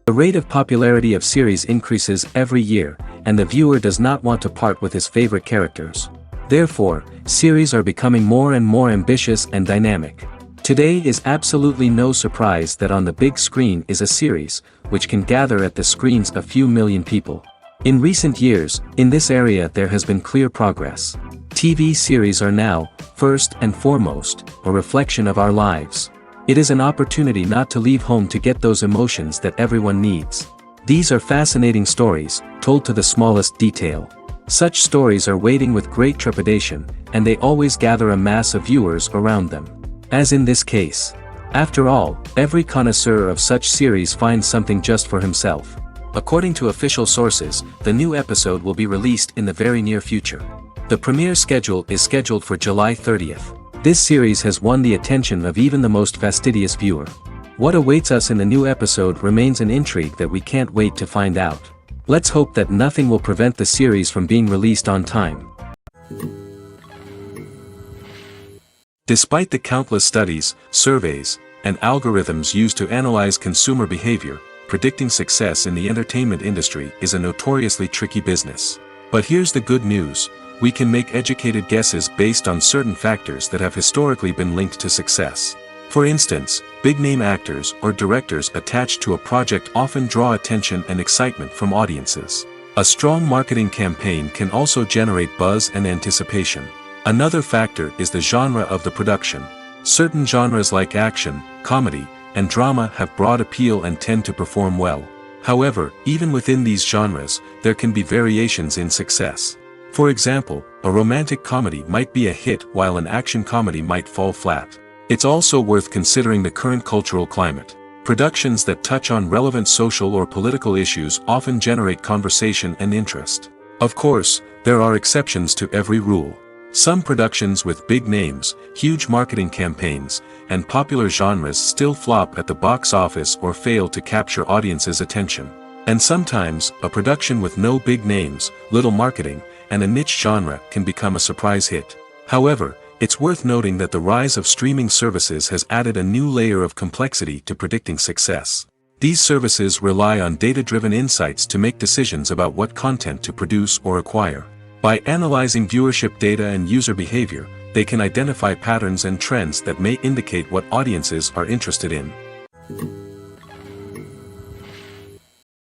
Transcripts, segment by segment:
The rate of popularity of series increases every year, and the viewer does not want to part with his favorite characters. Therefore, series are becoming more and more ambitious and dynamic. Today is absolutely no surprise that on the big screen is a series, which can gather at the screens a few million people. In recent years, in this area there has been clear progress. TV series are now, first and foremost, a reflection of our lives. It is an opportunity not to leave home to get those emotions that everyone needs. These are fascinating stories, told to the smallest detail. Such stories are waiting with great trepidation, and they always gather a mass of viewers around them. As in this case. After all, every connoisseur of such series finds something just for himself. According to official sources, the new episode will be released in the very near future. The premiere schedule is scheduled for July 30th. This series has won the attention of even the most fastidious viewer. What awaits us in the new episode remains an intrigue that we can't wait to find out. Let's hope that nothing will prevent the series from being released on time. Despite the countless studies, surveys, and algorithms used to analyze consumer behavior, predicting success in the entertainment industry is a notoriously tricky business. But here's the good news. We can make educated guesses based on certain factors that have historically been linked to success. For instance, big-name actors or directors attached to a project often draw attention and excitement from audiences. A strong marketing campaign can also generate buzz and anticipation. Another factor is the genre of the production. Certain genres like action, comedy, and drama have broad appeal and tend to perform well. However, even within these genres, there can be variations in success. For example, a romantic comedy might be a hit while an action comedy might fall flat. It's also worth considering the current cultural climate. Productions that touch on relevant social or political issues often generate conversation and interest. Of course, there are exceptions to every rule. Some productions with big names, huge marketing campaigns, and popular genres still flop at the box office or fail to capture audiences' attention. And sometimes, a production with no big names, little marketing, and a niche genre can become a surprise hit. However, it's worth noting that the rise of streaming services has added a new layer of complexity to predicting success. These services rely on data-driven insights to make decisions about what content to produce or acquire. By analyzing viewership data and user behavior, they can identify patterns and trends that may indicate what audiences are interested in.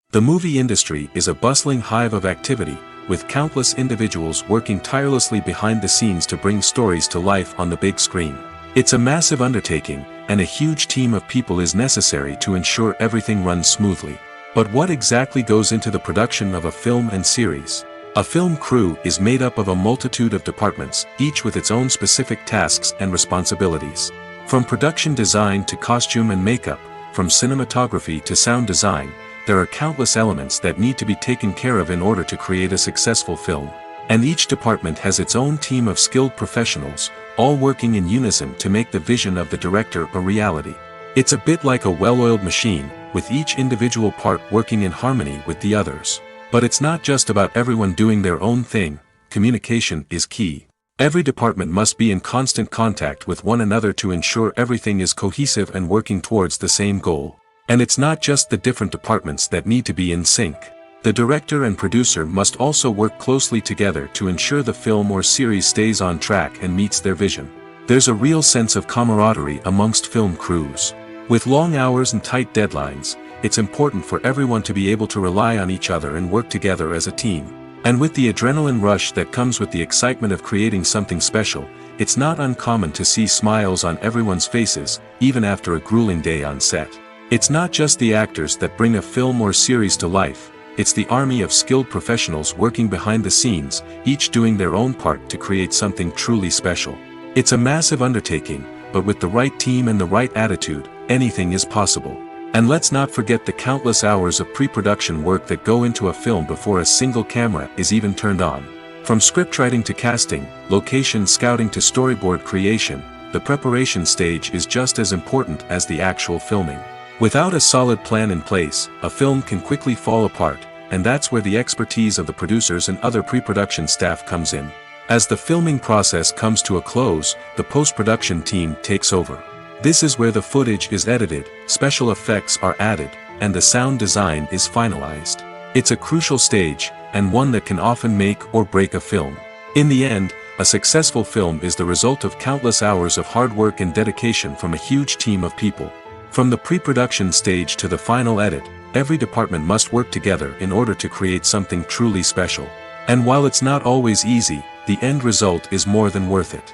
The movie industry is a bustling hive of activity, with countless individuals working tirelessly behind the scenes to bring stories to life on the big screen. It's a massive undertaking, and a huge team of people is necessary to ensure everything runs smoothly. But what exactly goes into the production of a film and series? A film crew is made up of a multitude of departments, each with its own specific tasks and responsibilities. From production design to costume and makeup, from cinematography to sound design, there are countless elements that need to be taken care of in order to create a successful film. And each department has its own team of skilled professionals, all working in unison to make the vision of the director a reality. It's a bit like a well-oiled machine, with each individual part working in harmony with the others. But it's not just about everyone doing their own thing. Communication is key. Every department must be in constant contact with one another to ensure everything is cohesive and working towards the same goal. And it's not just the different departments that need to be in sync. The director and producer must also work closely together to ensure the film or series stays on track and meets their vision. There's a real sense of camaraderie amongst film crews. With long hours and tight deadlines, it's important for everyone to be able to rely on each other and work together as a team. And with the adrenaline rush that comes with the excitement of creating something special, it's not uncommon to see smiles on everyone's faces, even after a grueling day on set. It's not just the actors that bring a film or series to life, it's the army of skilled professionals working behind the scenes, each doing their own part to create something truly special. It's a massive undertaking, but with the right team and the right attitude, anything is possible. And let's not forget the countless hours of pre-production work that go into a film before a single camera is even turned on. From scriptwriting to casting, location scouting to storyboard creation, the preparation stage is just as important as the actual filming. Without a solid plan in place, a film can quickly fall apart, and that's where the expertise of the producers and other pre-production staff comes in. As the filming process comes to a close, the post-production team takes over. This is where the footage is edited, special effects are added, and the sound design is finalized. It's a crucial stage, and one that can often make or break a film. In the end, a successful film is the result of countless hours of hard work and dedication from a huge team of people. From the pre-production stage to the final edit, every department must work together in order to create something truly special. And while it's not always easy, the end result is more than worth it.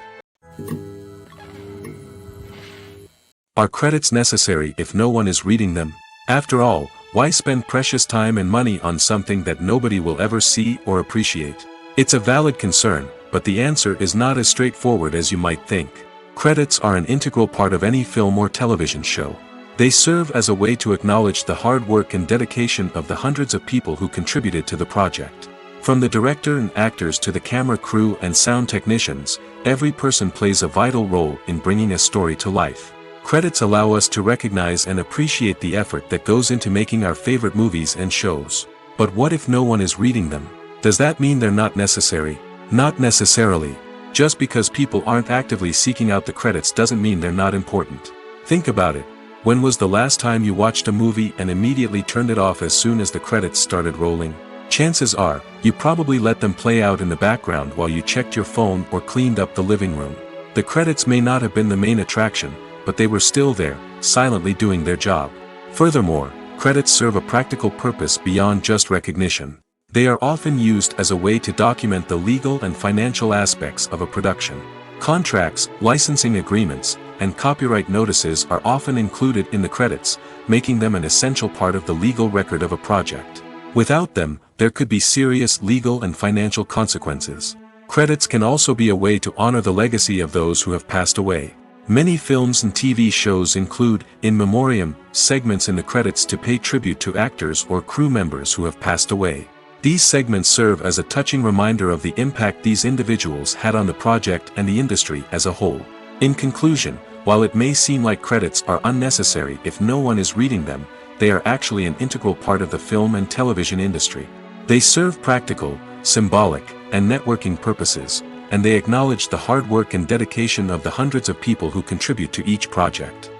Are credits necessary if no one is reading them? After all, why spend precious time and money on something that nobody will ever see or appreciate? It's a valid concern, but the answer is not as straightforward as you might think. Credits are an integral part of any film or television show. They serve as a way to acknowledge the hard work and dedication of the hundreds of people who contributed to the project. From the director and actors to the camera crew and sound technicians, every person plays a vital role in bringing a story to life. Credits allow us to recognize and appreciate the effort that goes into making our favorite movies and shows. But what if no one is reading them? Does that mean they're not necessary? Not necessarily. Just because people aren't actively seeking out the credits doesn't mean they're not important. Think about it. When was the last time you watched a movie and immediately turned it off as soon as the credits started rolling? Chances are, you probably let them play out in the background while you checked your phone or cleaned up the living room. The credits may not have been the main attraction, but they were still there, silently doing their job. Furthermore, credits serve a practical purpose beyond just recognition. They are often used as a way to document the legal and financial aspects of a production. Contracts, licensing agreements, and copyright notices are often included in the credits, making them an essential part of the legal record of a project. Without them, there could be serious legal and financial consequences. Credits can also be a way to honor the legacy of those who have passed away. Many films and TV shows include, in memoriam, segments in the credits to pay tribute to actors or crew members who have passed away. These segments serve as a touching reminder of the impact these individuals had on the project and the industry as a whole. In conclusion, while it may seem like credits are unnecessary if no one is reading them, they are actually an integral part of the film and television industry. They serve practical, symbolic, and networking purposes, and they acknowledge the hard work and dedication of the hundreds of people who contribute to each project.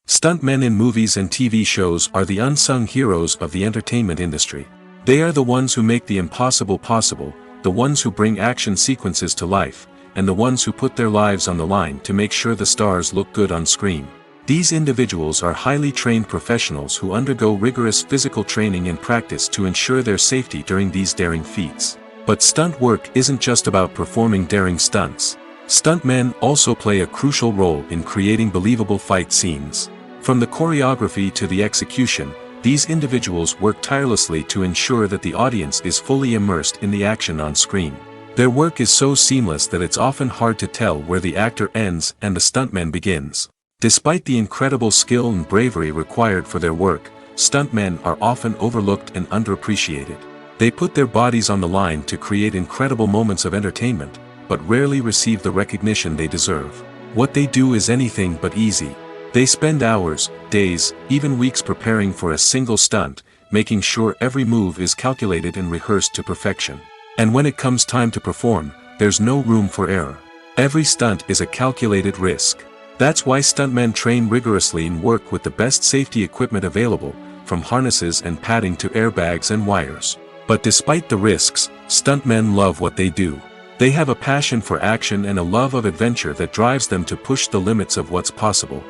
Stuntmen in movies and TV shows are the unsung heroes of the entertainment industry. They are the ones who make the impossible possible, the ones who bring action sequences to life, and the ones who put their lives on the line to make sure the stars look good on screen. These individuals are highly trained professionals who undergo rigorous physical training and practice to ensure their safety during these daring feats. But stunt work isn't just about performing daring stunts. Stuntmen also play a crucial role in creating believable fight scenes. From the choreography to the execution, these individuals work tirelessly to ensure that the audience is fully immersed in the action on screen. Their work is so seamless that it's often hard to tell where the actor ends and the stuntman begins. Despite the incredible skill and bravery required for their work, stuntmen are often overlooked and underappreciated. They put their bodies on the line to create incredible moments of entertainment, but rarely receive the recognition they deserve. What they do is anything but easy. They spend hours, days, even weeks preparing for a single stunt, making sure every move is calculated and rehearsed to perfection. And when it comes time to perform, there's no room for error. Every stunt is a calculated risk. That's why stuntmen train rigorously and work with the best safety equipment available, from harnesses and padding to airbags and wires. But despite the risks, stuntmen love what they do. They have a passion for action and a love of adventure that drives them to push the limits of what's possible.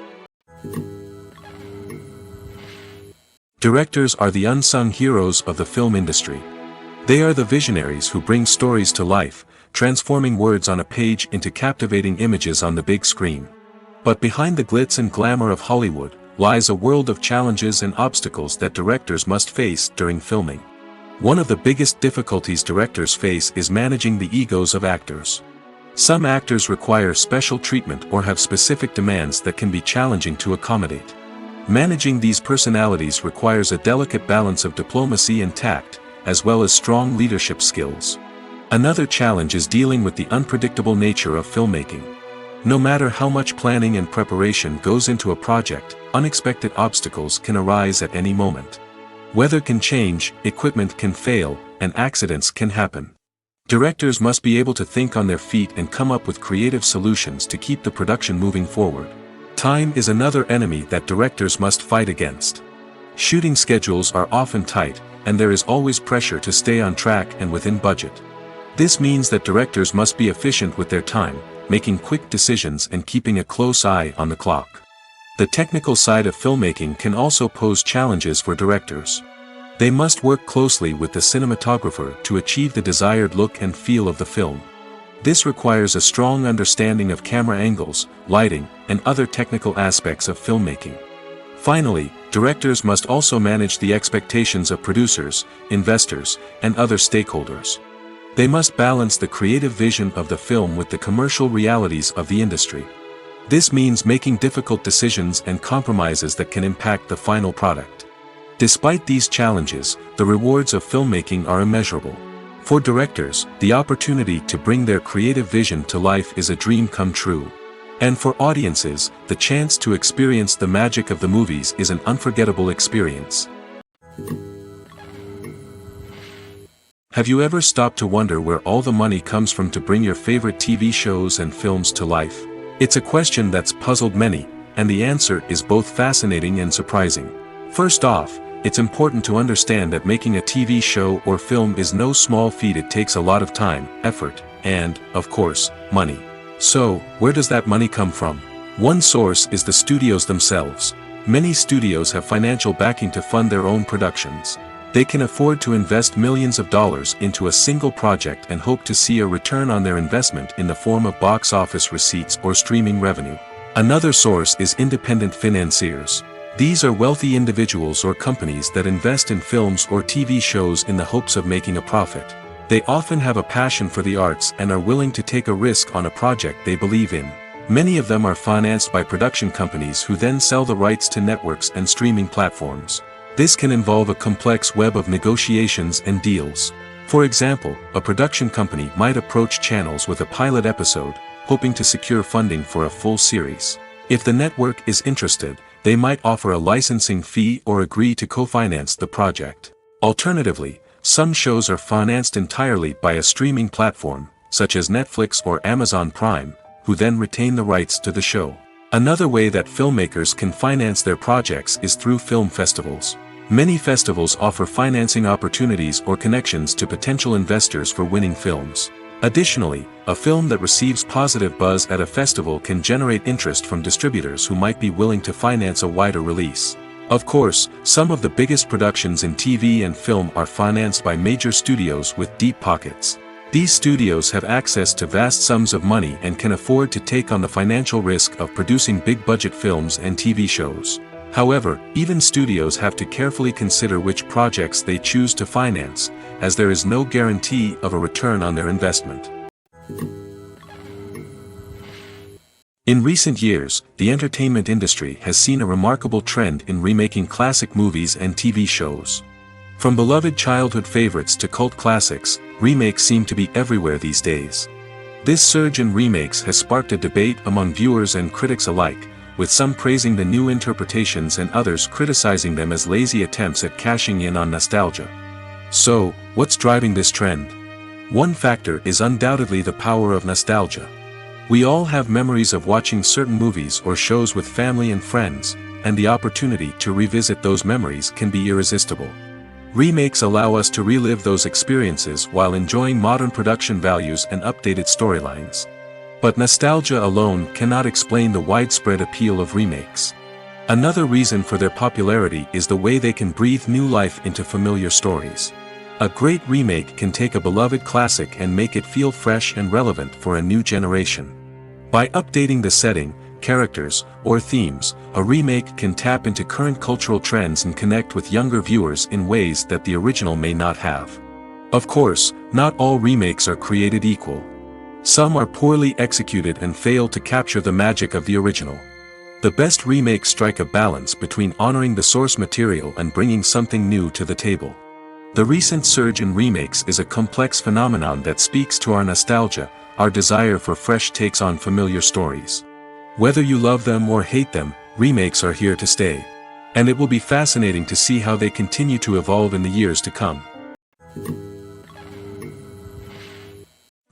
Directors are the unsung heroes of the film industry. They are the visionaries who bring stories to life, transforming words on a page into captivating images on the big screen. But behind the glitz and glamour of Hollywood, lies a world of challenges and obstacles that directors must face during filming. One of the biggest difficulties directors face is managing the egos of actors. Some actors require special treatment or have specific demands that can be challenging to accommodate. Managing these personalities requires a delicate balance of diplomacy and tact, as well as strong leadership skills. Another challenge is dealing with the unpredictable nature of filmmaking. No matter how much planning and preparation goes into a project, unexpected obstacles can arise at any moment. Weather can change, equipment can fail, and accidents can happen. Directors must be able to think on their feet and come up with creative solutions to keep the production moving forward. Time is another enemy that directors must fight against. Shooting schedules are often tight, and there is always pressure to stay on track and within budget. This means that directors must be efficient with their time, making quick decisions and keeping a close eye on the clock. The technical side of filmmaking can also pose challenges for directors. They must work closely with the cinematographer to achieve the desired look and feel of the film. This requires a strong understanding of camera angles, lighting, and other technical aspects of filmmaking. Finally, directors must also manage the expectations of producers, investors, and other stakeholders. They must balance the creative vision of the film with the commercial realities of the industry. This means making difficult decisions and compromises that can impact the final product. Despite these challenges, the rewards of filmmaking are immeasurable. For directors, the opportunity to bring their creative vision to life is a dream come true. And for audiences, the chance to experience the magic of the movies is an unforgettable experience. Have you ever stopped to wonder where all the money comes from to bring your favorite TV shows and films to life? It's a question that's puzzled many, and the answer is both fascinating and surprising. First off, it's important to understand that making a TV show or film is no small feat. It takes a lot of time, effort, and, of course, money. So, where does that money come from? One source is the studios themselves. Many studios have financial backing to fund their own productions. They can afford to invest millions of dollars into a single project and hope to see a return on their investment in the form of box office receipts or streaming revenue. Another source is independent financiers. These are wealthy individuals or companies that invest in films or TV shows in the hopes of making a profit. They often have a passion for the arts and are willing to take a risk on a project they believe in. Many of them are financed by production companies who then sell the rights to networks and streaming platforms. This can involve a complex web of negotiations and deals. For example, a production company might approach channels with a pilot episode, hoping to secure funding for a full series. If the network is interested, they might offer a licensing fee or agree to co-finance the project. Alternatively, some shows are financed entirely by a streaming platform, such as Netflix or Amazon Prime, who then retain the rights to the show. Another way that filmmakers can finance their projects is through film festivals. Many festivals offer financing opportunities or connections to potential investors for winning films. Additionally, a film that receives positive buzz at a festival can generate interest from distributors who might be willing to finance a wider release. Of course, some of the biggest productions in TV and film are financed by major studios with deep pockets. These studios have access to vast sums of money and can afford to take on the financial risk of producing big-budget films and TV shows. However, even studios have to carefully consider which projects they choose to finance, as there is no guarantee of a return on their investment. In recent years, the entertainment industry has seen a remarkable trend in remaking classic movies and TV shows. From beloved childhood favorites to cult classics, remakes seem to be everywhere these days. This surge in remakes has sparked a debate among viewers and critics alike, with some praising the new interpretations and others criticizing them as lazy attempts at cashing in on nostalgia. So, what's driving this trend? One factor is undoubtedly the power of nostalgia. We all have memories of watching certain movies or shows with family and friends, and the opportunity to revisit those memories can be irresistible. Remakes allow us to relive those experiences while enjoying modern production values and updated storylines. But nostalgia alone cannot explain the widespread appeal of remakes. Another reason for their popularity is the way they can breathe new life into familiar stories. A great remake can take a beloved classic and make it feel fresh and relevant for a new generation. By updating the setting, characters, or themes, a remake can tap into current cultural trends and connect with younger viewers in ways that the original may not have. Of course, not all remakes are created equal. Some are poorly executed and fail to capture the magic of the original. The best remakes strike a balance between honoring the source material and bringing something new to the table. The recent surge in remakes is a complex phenomenon that speaks to our nostalgia, our desire for fresh takes on familiar stories. Whether you love them or hate them, remakes are here to stay. And it will be fascinating to see how they continue to evolve in the years to come.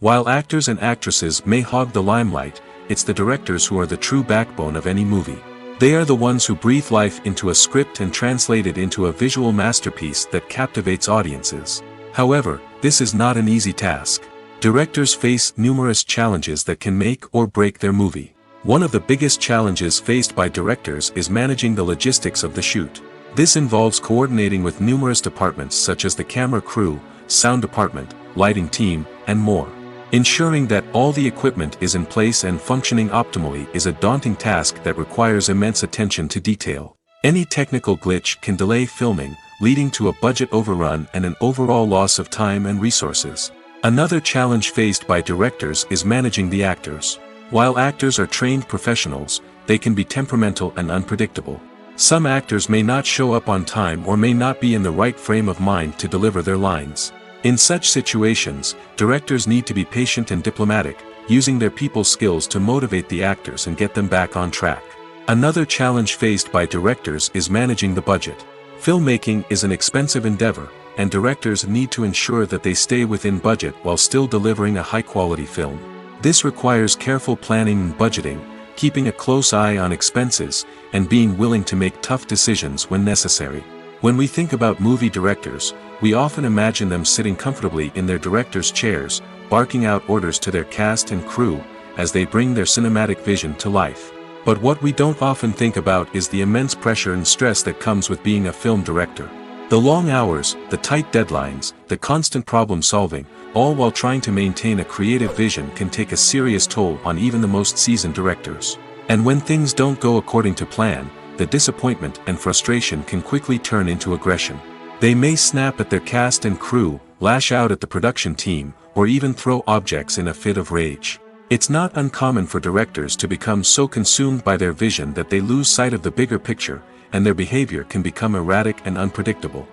While actors and actresses may hog the limelight, it's the directors who are the true backbone of any movie. They are the ones who breathe life into a script and translate it into a visual masterpiece that captivates audiences. However, this is not an easy task. Directors face numerous challenges that can make or break their movie. One of the biggest challenges faced by directors is managing the logistics of the shoot. This involves coordinating with numerous departments such as the camera crew, sound department, lighting team, and more. Ensuring that all the equipment is in place and functioning optimally is a daunting task that requires immense attention to detail. Any technical glitch can delay filming, leading to a budget overrun and an overall loss of time and resources. Another challenge faced by directors is managing the actors. While actors are trained professionals, they can be temperamental and unpredictable. Some actors may not show up on time or may not be in the right frame of mind to deliver their lines. In such situations, directors need to be patient and diplomatic, using their people skills to motivate the actors and get them back on track. Another challenge faced by directors is managing the budget. Filmmaking is an expensive endeavor, and directors need to ensure that they stay within budget while still delivering a high-quality film. This requires careful planning and budgeting, keeping a close eye on expenses, and being willing to make tough decisions when necessary. When we think about movie directors, we often imagine them sitting comfortably in their director's chairs, barking out orders to their cast and crew, as they bring their cinematic vision to life. But what we don't often think about is the immense pressure and stress that comes with being a film director. The long hours, the tight deadlines, the constant problem solving, all while trying to maintain a creative vision can take a serious toll on even the most seasoned directors. And when things don't go according to plan, the disappointment and frustration can quickly turn into aggression. They may snap at their cast and crew, lash out at the production team, or even throw objects in a fit of rage. It's not uncommon for directors to become so consumed by their vision that they lose sight of the bigger picture, and their behavior can become erratic and unpredictable.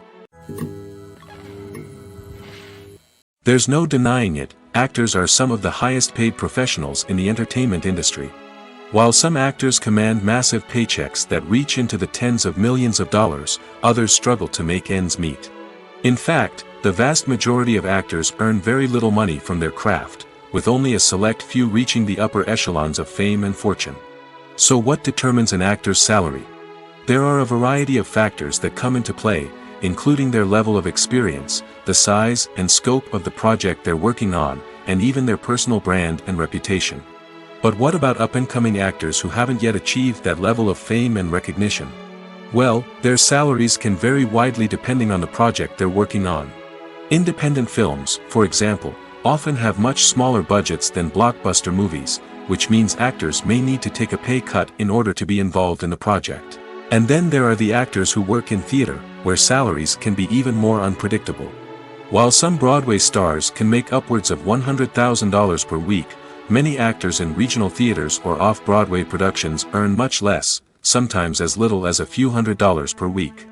There's no denying it, actors are some of the highest paid professionals in the entertainment industry. While some actors command massive paychecks that reach into the tens of millions of dollars, others struggle to make ends meet. In fact, the vast majority of actors earn very little money from their craft, with only a select few reaching the upper echelons of fame and fortune. So what determines an actor's salary? There are a variety of factors that come into play, including their level of experience, the size and scope of the project they're working on, and even their personal brand and reputation. But what about up-and-coming actors who haven't yet achieved that level of fame and recognition? Well, their salaries can vary widely depending on the project they're working on. Independent films, for example, often have much smaller budgets than blockbuster movies, which means actors may need to take a pay cut in order to be involved in the project. And then there are the actors who work in theater, where salaries can be even more unpredictable. While some Broadway stars can make upwards of $100,000 per week, many actors in regional theaters or off-Broadway productions earn much less, sometimes as little as a few $100s per week.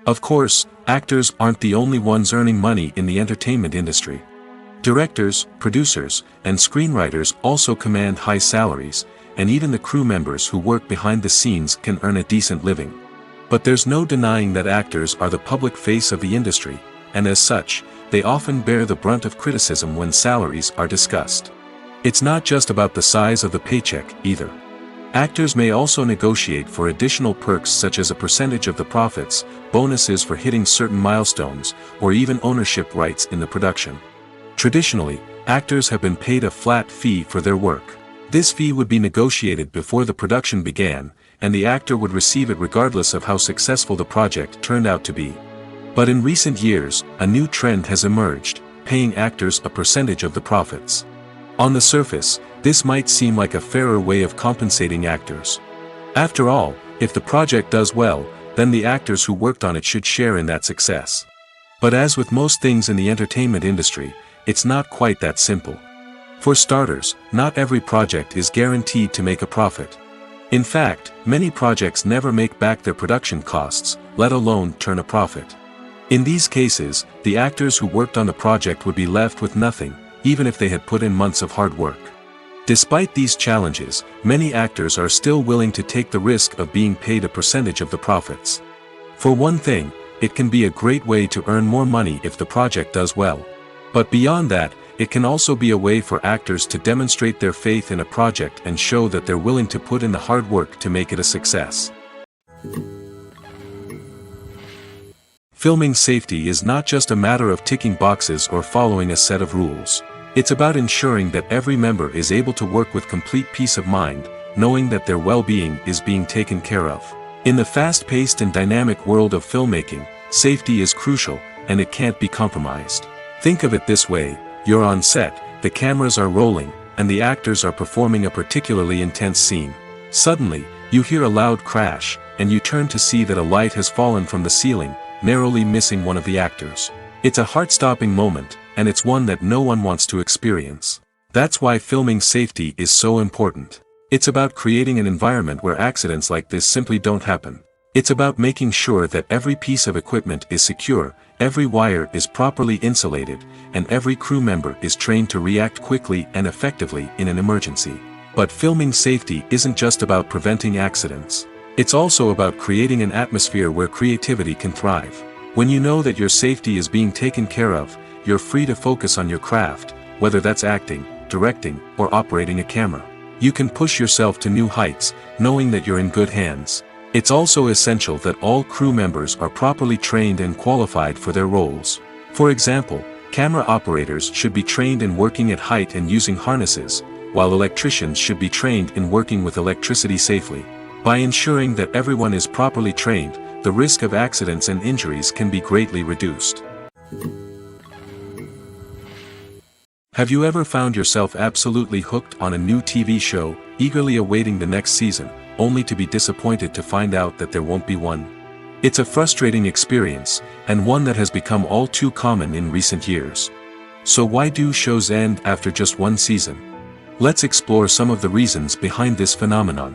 Of course, actors aren't the only ones earning money in the entertainment industry. Directors, producers, and screenwriters also command high salaries, and even the crew members who work behind the scenes can earn a decent living. But there's no denying that actors are the public face of the industry, and as such, they often bear the brunt of criticism when salaries are discussed. It's not just about the size of the paycheck, either. Actors may also negotiate for additional perks such as a percentage of the profits, bonuses for hitting certain milestones, or even ownership rights in the production. Traditionally, actors have been paid a flat fee for their work. This fee would be negotiated before the production began, and the actor would receive it regardless of how successful the project turned out to be. But in recent years, a new trend has emerged, paying actors a percentage of the profits. On the surface, this might seem like a fairer way of compensating actors. After all, if the project does well, then the actors who worked on it should share in that success. But as with most things in the entertainment industry, it's not quite that simple. For starters, not every project is guaranteed to make a profit. In fact, many projects never make back their production costs, let alone turn a profit. In these cases, the actors who worked on the project would be left with nothing, even if they had put in months of hard work. Despite these challenges, many actors are still willing to take the risk of being paid a percentage of the profits. For one thing, it can be a great way to earn more money if the project does well. But beyond that, it can also be a way for actors to demonstrate their faith in a project and show that they're willing to put in the hard work to make it a success. Filming safety is not just a matter of ticking boxes or following a set of rules. It's about ensuring that every member is able to work with complete peace of mind, knowing that their well-being is being taken care of. In the fast-paced and dynamic world of filmmaking, safety is crucial, and it can't be compromised. Think of it this way: you're on set, the cameras are rolling, and the actors are performing a particularly intense scene. Suddenly, you hear a loud crash, and you turn to see that a light has fallen from the ceiling, narrowly missing one of the actors. It's a heart-stopping moment, and it's one that no one wants to experience. That's why filming safety is so important. It's about creating an environment where accidents like this simply don't happen. It's about making sure that every piece of equipment is secure, every wire is properly insulated, and every crew member is trained to react quickly and effectively in an emergency. But filming safety isn't just about preventing accidents. It's also about creating an atmosphere where creativity can thrive. When you know that your safety is being taken care of, you're free to focus on your craft, whether that's acting, directing, or operating a camera. You can push yourself to new heights, knowing that you're in good hands. It's also essential that all crew members are properly trained and qualified for their roles. For example, camera operators should be trained in working at height and using harnesses, while electricians should be trained in working with electricity safely. By ensuring that everyone is properly trained, the risk of accidents and injuries can be greatly reduced. Have you ever found yourself absolutely hooked on a new TV show, eagerly awaiting the next season, only to be disappointed to find out that there won't be one? It's a frustrating experience, and one that has become all too common in recent years. So why do shows end after just one season? Let's explore some of the reasons behind this phenomenon.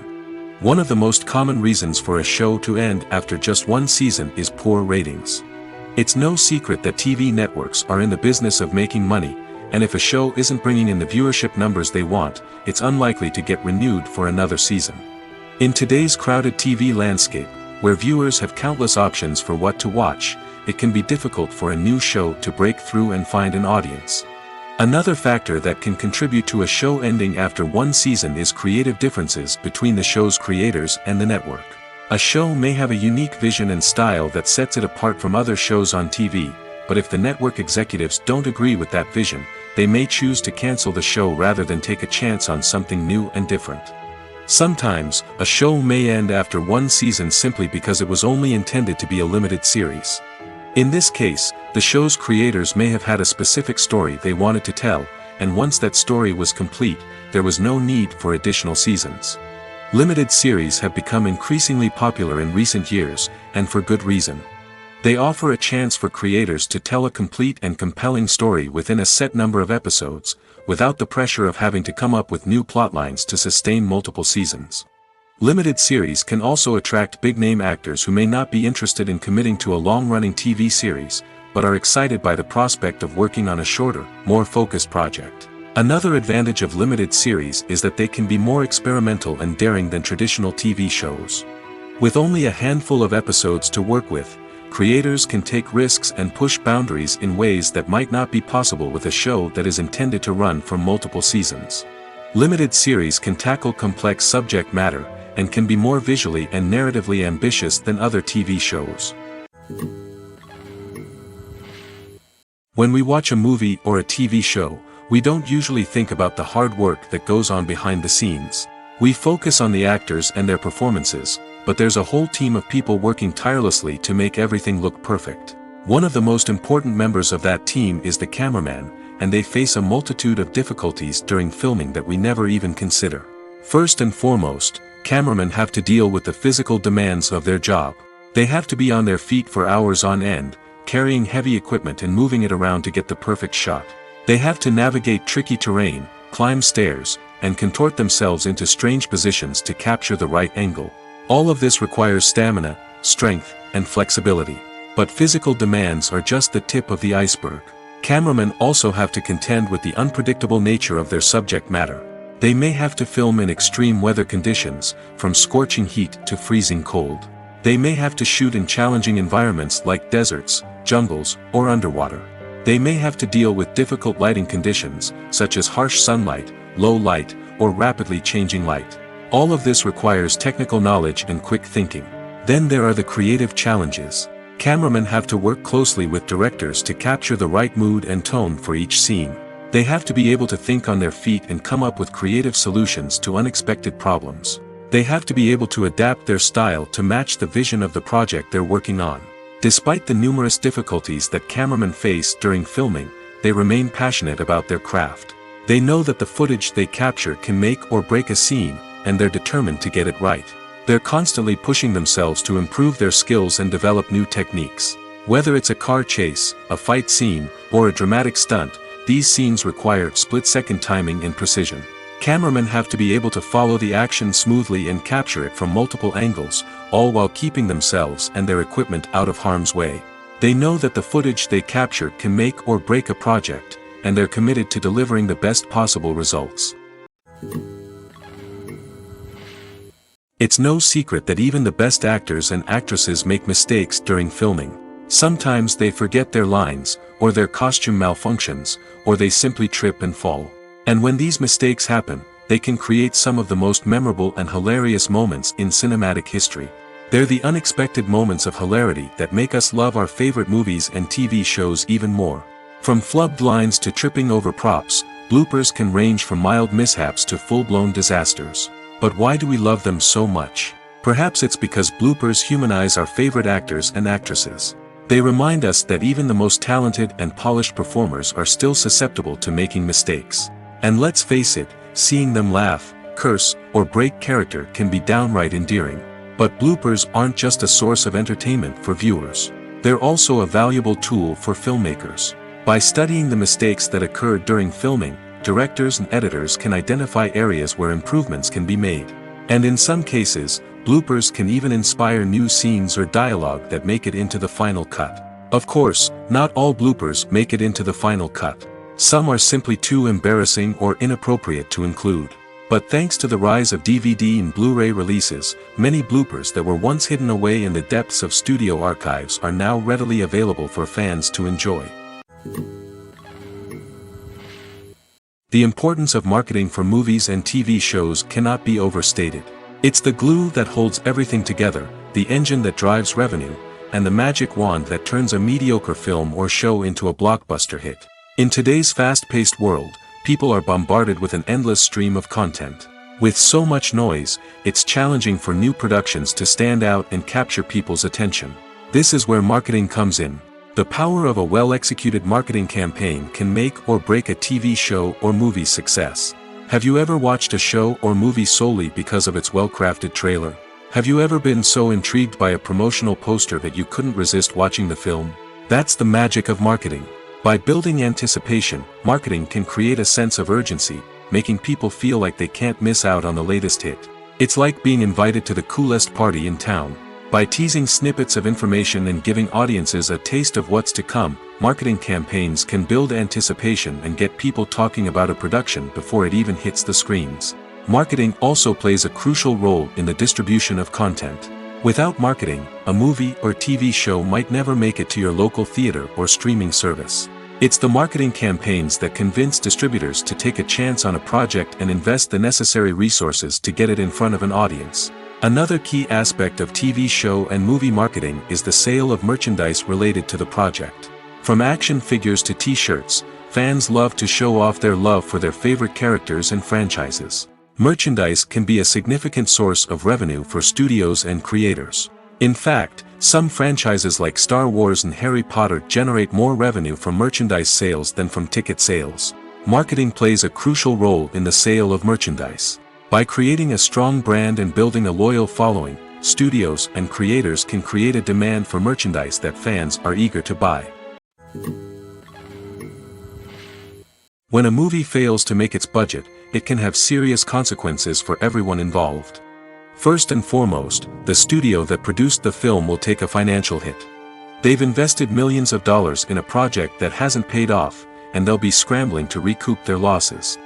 One of the most common reasons for a show to end after just one season is poor ratings. It's no secret that TV networks are in the business of making money, and if a show isn't bringing in the viewership numbers they want, it's unlikely to get renewed for another season. In today's crowded TV landscape, where viewers have countless options for what to watch, it can be difficult for a new show to break through and find an audience. Another factor that can contribute to a show ending after one season is creative differences between the show's creators and the network. A show may have a unique vision and style that sets it apart from other shows on TV, but if the network executives don't agree with that vision, they may choose to cancel the show rather than take a chance on something new and different. Sometimes, a show may end after one season simply because it was only intended to be a limited series. In this case, the show's creators may have had a specific story they wanted to tell, and once that story was complete, there was no need for additional seasons. Limited series have become increasingly popular in recent years, and for good reason. They offer a chance for creators to tell a complete and compelling story within a set number of episodes, without the pressure of having to come up with new plotlines to sustain multiple seasons. Limited series can also attract big-name actors who may not be interested in committing to a long-running TV series, but are excited by the prospect of working on a shorter, more focused project. Another advantage of limited series is that they can be more experimental and daring than traditional TV shows. With only a handful of episodes to work with, creators can take risks and push boundaries in ways that might not be possible with a show that is intended to run for multiple seasons. Limited series can tackle complex subject matter, and can be more visually and narratively ambitious than other TV shows. When we watch a movie or a TV show, we don't usually think about the hard work that goes on behind the scenes. We focus on the actors and their performances, but there's a whole team of people working tirelessly to make everything look perfect. One of the most important members of that team is the cameraman, and they face a multitude of difficulties during filming that we never even consider. First and foremost, cameramen have to deal with the physical demands of their job. They have to be on their feet for hours on end, carrying heavy equipment and moving it around to get the perfect shot. They have to navigate tricky terrain, climb stairs, and contort themselves into strange positions to capture the right angle. All of this requires stamina, strength, and flexibility. But physical demands are just the tip of the iceberg. Cameramen also have to contend with the unpredictable nature of their subject matter. They may have to film in extreme weather conditions, from scorching heat to freezing cold. They may have to shoot in challenging environments like deserts, jungles, or underwater. They may have to deal with difficult lighting conditions, such as harsh sunlight, low light, or rapidly changing light. All of this requires technical knowledge and quick thinking. Then there are the creative challenges. Cameramen have to work closely with directors to capture the right mood and tone for each scene. They have to be able to think on their feet and come up with creative solutions to unexpected problems. They have to be able to adapt their style to match the vision of the project they're working on. Despite the numerous difficulties that cameramen face during filming, they remain passionate about their craft. They know that the footage they capture can make or break a scene, and they're determined to get it right. They're constantly pushing themselves to improve their skills and develop new techniques. Whether it's a car chase, a fight scene, or a dramatic stunt, these scenes require split-second timing and precision. Cameramen have to be able to follow the action smoothly and capture it from multiple angles, all while keeping themselves and their equipment out of harm's way. They know that the footage they capture can make or break a project, and they're committed to delivering the best possible results. It's no secret that even the best actors and actresses make mistakes during filming. Sometimes they forget their lines, or their costume malfunctions, or they simply trip and fall. And when these mistakes happen, they can create some of the most memorable and hilarious moments in cinematic history. They're the unexpected moments of hilarity that make us love our favorite movies and TV shows even more. From flubbed lines to tripping over props, bloopers can range from mild mishaps to full-blown disasters. But why do we love them so much? Perhaps it's because bloopers humanize our favorite actors and actresses. They remind us that even the most talented and polished performers are still susceptible to making mistakes. And let's face it, seeing them laugh, curse, or break character can be downright endearing. But bloopers aren't just a source of entertainment for viewers. They're also a valuable tool for filmmakers. By studying the mistakes that occurred during filming, directors and editors can identify areas where improvements can be made. And in some cases, bloopers can even inspire new scenes or dialogue that make it into the final cut. Of course, not all bloopers make it into the final cut. Some are simply too embarrassing or inappropriate to include. But thanks to the rise of DVD and Blu-ray releases, many bloopers that were once hidden away in the depths of studio archives are now readily available for fans to enjoy. The importance of marketing for movies and TV shows cannot be overstated. It's the glue that holds everything together, the engine that drives revenue, and the magic wand that turns a mediocre film or show into a blockbuster hit. In today's fast-paced world, people are bombarded with an endless stream of content. With so much noise, it's challenging for new productions to stand out and capture people's attention. This is where marketing comes in. The power of a well-executed marketing campaign can make or break a TV show or movie's success. Have you ever watched a show or movie solely because of its well-crafted trailer? Have you ever been so intrigued by a promotional poster that you couldn't resist watching the film? That's the magic of marketing. By building anticipation, marketing can create a sense of urgency, making people feel like they can't miss out on the latest hit. It's like being invited to the coolest party in town. By teasing snippets of information and giving audiences a taste of what's to come, marketing campaigns can build anticipation and get people talking about a production before it even hits the screens. Marketing also plays a crucial role in the distribution of content. Without marketing, a movie or TV show might never make it to your local theater or streaming service. It's the marketing campaigns that convince distributors to take a chance on a project and invest the necessary resources to get it in front of an audience. Another key aspect of TV show and movie marketing is the sale of merchandise related to the project. From action figures to t-shirts, fans love to show off their love for their favorite characters and franchises. Merchandise can be a significant source of revenue for studios and creators. In fact, some franchises like Star Wars and Harry Potter generate more revenue from merchandise sales than from ticket sales. Marketing plays a crucial role in the sale of merchandise. By creating a strong brand and building a loyal following, studios and creators can create a demand for merchandise that fans are eager to buy. When a movie fails to make its budget, it can have serious consequences for everyone involved. First and foremost, the studio that produced the film will take a financial hit. They've invested millions of dollars in a project that hasn't paid off, and they'll be scrambling to recoup their losses.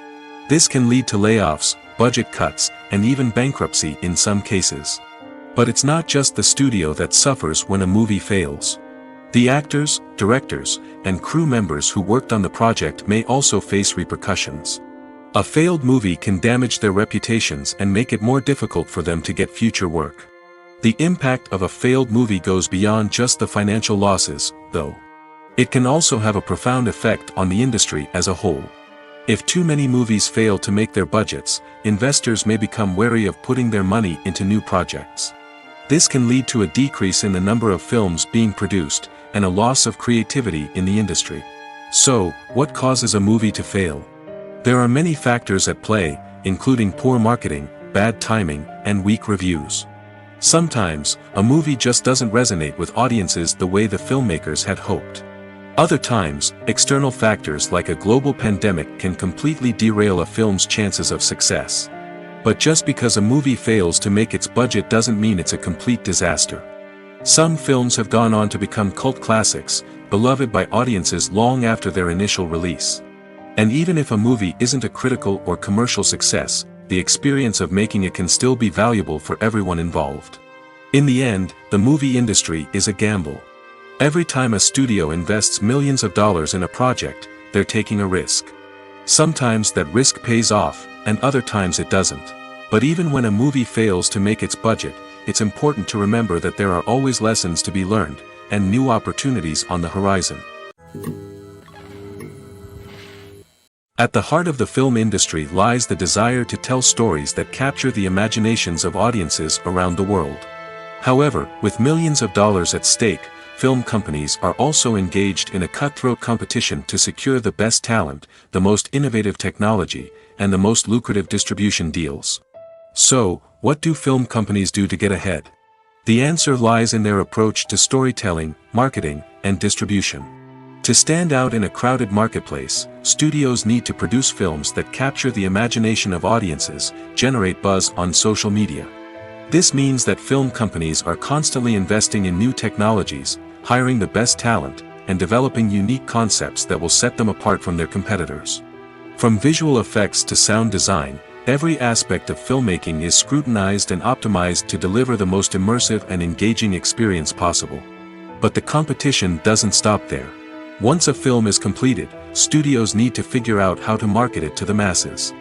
This can lead to layoffs, budget cuts, and even bankruptcy in some cases. But it's not just the studio that suffers when a movie fails. The actors, directors, and crew members who worked on the project may also face repercussions. A failed movie can damage their reputations and make it more difficult for them to get future work. The impact of a failed movie goes beyond just the financial losses, though. It can also have a profound effect on the industry as a whole. If too many movies fail to make their budgets, investors may become wary of putting their money into new projects. This can lead to a decrease in the number of films being produced, and a loss of creativity in the industry. So, what causes a movie to fail? There are many factors at play, including poor marketing, bad timing, and weak reviews. Sometimes, a movie just doesn't resonate with audiences the way the filmmakers had hoped. Other times, external factors like a global pandemic can completely derail a film's chances of success. But just because a movie fails to make its budget doesn't mean it's a complete disaster. Some films have gone on to become cult classics, beloved by audiences long after their initial release. And even if a movie isn't a critical or commercial success, the experience of making it can still be valuable for everyone involved. In the end, the movie industry is a gamble. Every time a studio invests millions of dollars in a project, they're taking a risk. Sometimes that risk pays off, and other times it doesn't. But even when a movie fails to make its budget, it's important to remember that there are always lessons to be learned, and new opportunities on the horizon. At the heart of the film industry lies the desire to tell stories that capture the imaginations of audiences around the world. However, with millions of dollars at stake, film companies are also engaged in a cutthroat competition to secure the best talent, the most innovative technology, and the most lucrative distribution deals. So, what do film companies do to get ahead? The answer lies in their approach to storytelling, marketing, and distribution. To stand out in a crowded marketplace, studios need to produce films that capture the imagination of audiences, generate buzz on social media. This means that film companies are constantly investing in new technologies, hiring the best talent, and developing unique concepts that will set them apart from their competitors. From visual effects to sound design, every aspect of filmmaking is scrutinized and optimized to deliver the most immersive and engaging experience possible. But the competition doesn't stop there. Once a film is completed, studios need to figure out how to market it to the masses.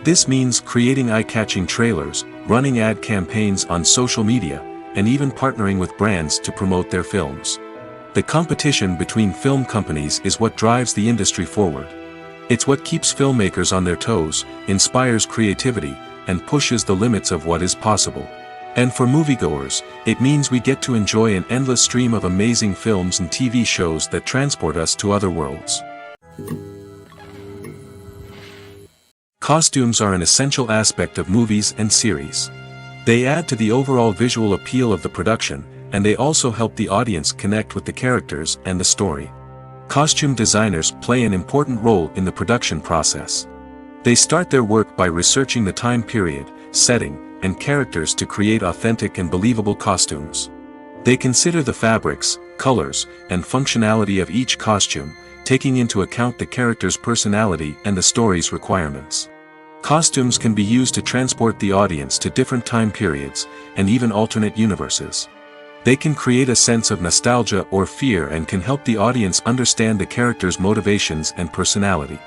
This means creating eye-catching trailers, running ad campaigns on social media, and even partnering with brands to promote their films. The competition between film companies is what drives the industry forward. It's what keeps filmmakers on their toes, inspires creativity, and pushes the limits of what is possible. And for moviegoers, it means we get to enjoy an endless stream of amazing films and TV shows that transport us to other worlds. Costumes are an essential aspect of movies and series. They add to the overall visual appeal of the production, and they also help the audience connect with the characters and the story. Costume designers play an important role in the production process. They start their work by researching the time period, setting, and characters to create authentic and believable costumes. They consider the fabrics, colors, and functionality of each costume, taking into account the character's personality and the story's requirements. Costumes can be used to transport the audience to different time periods, and even alternate universes. They can create a sense of nostalgia or fear and can help the audience understand the character's motivations and personality.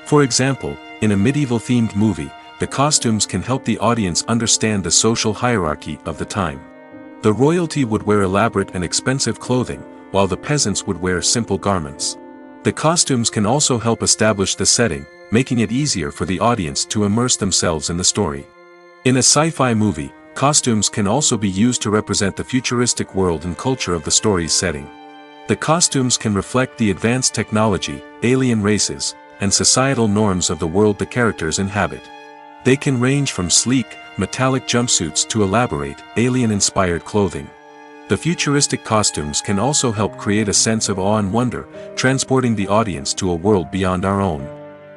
For example, in a medieval-themed movie, the costumes can help the audience understand the social hierarchy of the time. The royalty would wear elaborate and expensive clothing, while the peasants would wear simple garments. The costumes can also help establish the setting, making it easier for the audience to immerse themselves in the story. In a sci-fi movie, costumes can also be used to represent the futuristic world and culture of the story's setting. The costumes can reflect the advanced technology, alien races, and societal norms of the world the characters inhabit. They can range from sleek, metallic jumpsuits to elaborate, alien-inspired clothing. The futuristic costumes can also help create a sense of awe and wonder, transporting the audience to a world beyond our own.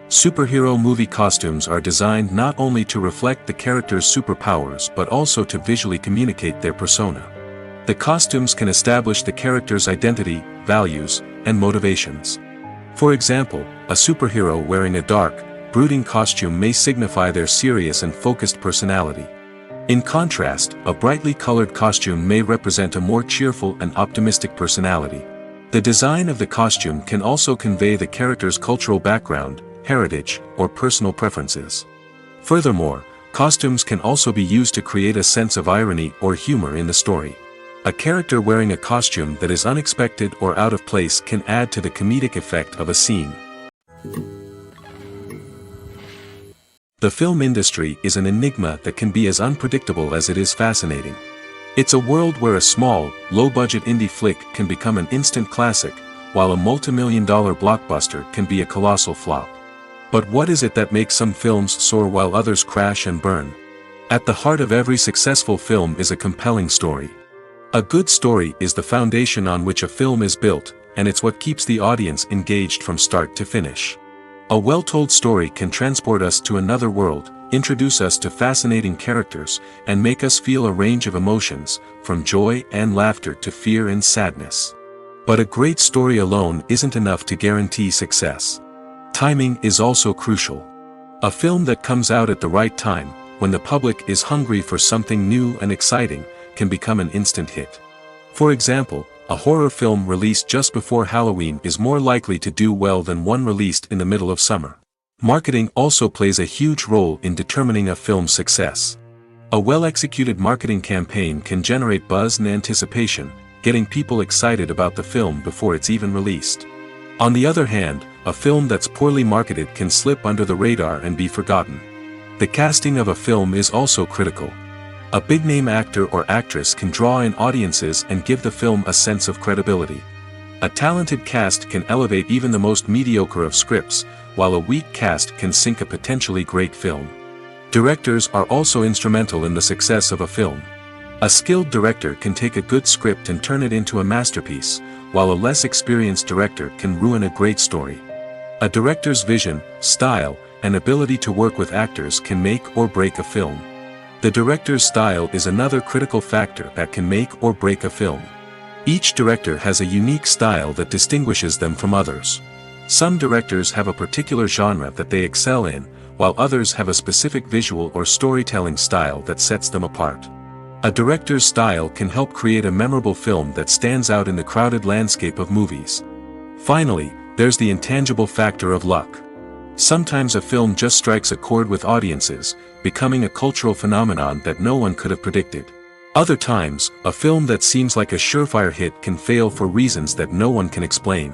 Superhero movie costumes are designed not only to reflect the character's superpowers but also to visually communicate their persona. The costumes can establish the character's identity, values, and motivations. For example, a superhero wearing a dark, brooding costume may signify their serious and focused personality. In contrast, a brightly colored costume may represent a more cheerful and optimistic personality. The design of the costume can also convey the character's cultural background, heritage, or personal preferences. Furthermore, costumes can also be used to create a sense of irony or humor in the story. A character wearing a costume that is unexpected or out of place can add to the comedic effect of a scene. The film industry is an enigma that can be as unpredictable as it is fascinating. It's a world where a small, low-budget indie flick can become an instant classic, while a multi-million-dollar blockbuster can be a colossal flop. But what is it that makes some films soar while others crash and burn? At the heart of every successful film is a compelling story. A good story is the foundation on which a film is built, and it's what keeps the audience engaged from start to finish. A well-told story can transport us to another world, introduce us to fascinating characters, and make us feel a range of emotions, from joy and laughter to fear and sadness. But a great story alone isn't enough to guarantee success. Timing is also crucial. A film that comes out at the right time, when the public is hungry for something new and exciting, can become an instant hit. For example, a horror film released just before Halloween is more likely to do well than one released in the middle of summer. Marketing also plays a huge role in determining a film's success. A well-executed marketing campaign can generate buzz and anticipation, getting people excited about the film before it's even released. On the other hand, a film that's poorly marketed can slip under the radar and be forgotten. The casting of a film is also critical. A big-name actor or actress can draw in audiences and give the film a sense of credibility. A talented cast can elevate even the most mediocre of scripts, while a weak cast can sink a potentially great film. Directors are also instrumental in the success of a film. A skilled director can take a good script and turn it into a masterpiece, while a less experienced director can ruin a great story. A director's vision, style, and ability to work with actors can make or break a film. The director's style is another critical factor that can make or break a film. Each director has a unique style that distinguishes them from others. Some directors have a particular genre that they excel in, while others have a specific visual or storytelling style that sets them apart. A director's style can help create a memorable film that stands out in the crowded landscape of movies. Finally, there's the intangible factor of luck. Sometimes a film just strikes a chord with audiences, becoming a cultural phenomenon that no one could have predicted. Other times, a film that seems like a surefire hit can fail for reasons that no one can explain.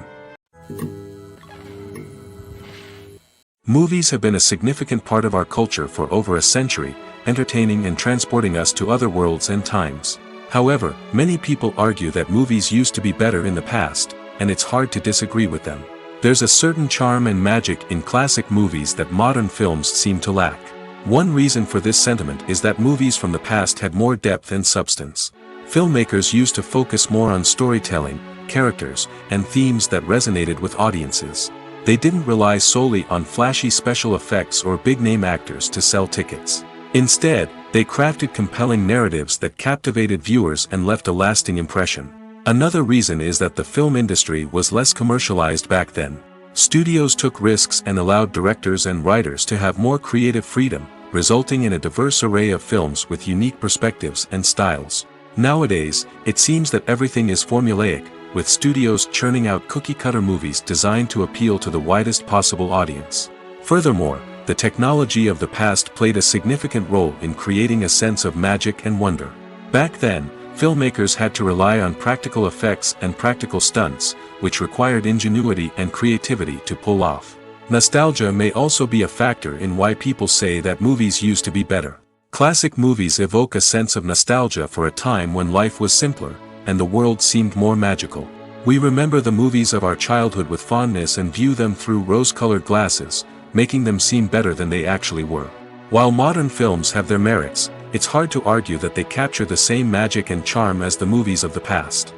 Movies have been a significant part of our culture for over a century, entertaining and transporting us to other worlds and times. However, many people argue that movies used to be better in the past, and it's hard to disagree with them. There's a certain charm and magic in classic movies that modern films seem to lack. One reason for this sentiment is that movies from the past had more depth and substance. Filmmakers used to focus more on storytelling, characters, and themes that resonated with audiences. They didn't rely solely on flashy special effects or big-name actors to sell tickets. Instead, they crafted compelling narratives that captivated viewers and left a lasting impression. Another reason is that the film industry was less commercialized back then. Studios took risks and allowed directors and writers to have more creative freedom, resulting in a diverse array of films with unique perspectives and styles. Nowadays, it seems that everything is formulaic, with studios churning out cookie-cutter movies designed to appeal to the widest possible audience. Furthermore, the technology of the past played a significant role in creating a sense of magic and wonder. Back then, filmmakers had to rely on practical effects and practical stunts, which required ingenuity and creativity to pull off. Nostalgia may also be a factor in why people say that movies used to be better. Classic movies evoke a sense of nostalgia for a time when life was simpler, and the world seemed more magical. We remember the movies of our childhood with fondness and view them through rose-colored glasses, making them seem better than they actually were. While modern films have their merits, it's hard to argue that they capture the same magic and charm as the movies of the past.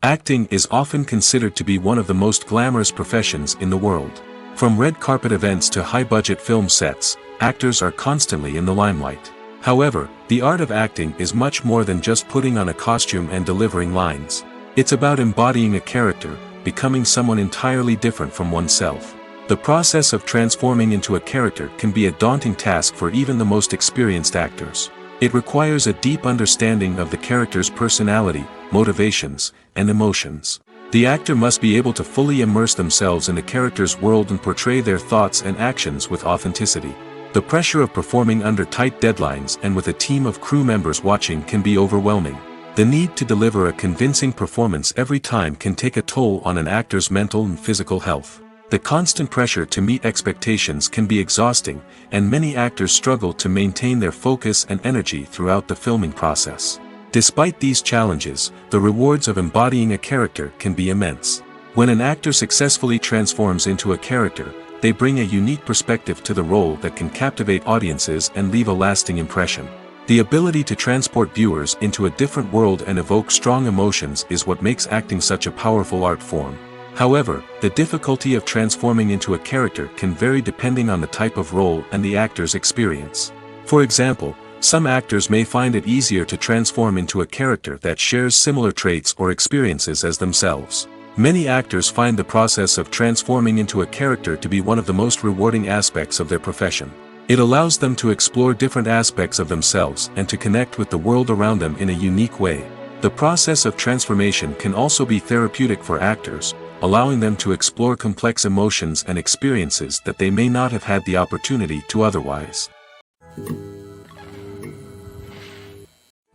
Acting is often considered to be one of the most glamorous professions in the world. From red carpet events to high-budget film sets, actors are constantly in the limelight. However, the art of acting is much more than just putting on a costume and delivering lines. It's about embodying a character, becoming someone entirely different from oneself. The process of transforming into a character can be a daunting task for even the most experienced actors. It requires a deep understanding of the character's personality, motivations, and emotions. The actor must be able to fully immerse themselves in the character's world and portray their thoughts and actions with authenticity. The pressure of performing under tight deadlines and with a team of crew members watching can be overwhelming. The need to deliver a convincing performance every time can take a toll on an actor's mental and physical health. The constant pressure to meet expectations can be exhausting, and many actors struggle to maintain their focus and energy throughout the filming process. Despite these challenges, the rewards of embodying a character can be immense. When an actor successfully transforms into a character, they bring a unique perspective to the role that can captivate audiences and leave a lasting impression. The ability to transport viewers into a different world and evoke strong emotions is what makes acting such a powerful art form. However, the difficulty of transforming into a character can vary depending on the type of role and the actor's experience. For example, some actors may find it easier to transform into a character that shares similar traits or experiences as themselves. Many actors find the process of transforming into a character to be one of the most rewarding aspects of their profession. It allows them to explore different aspects of themselves and to connect with the world around them in a unique way. The process of transformation can also be therapeutic for actors, allowing them to explore complex emotions and experiences that they may not have had the opportunity to otherwise.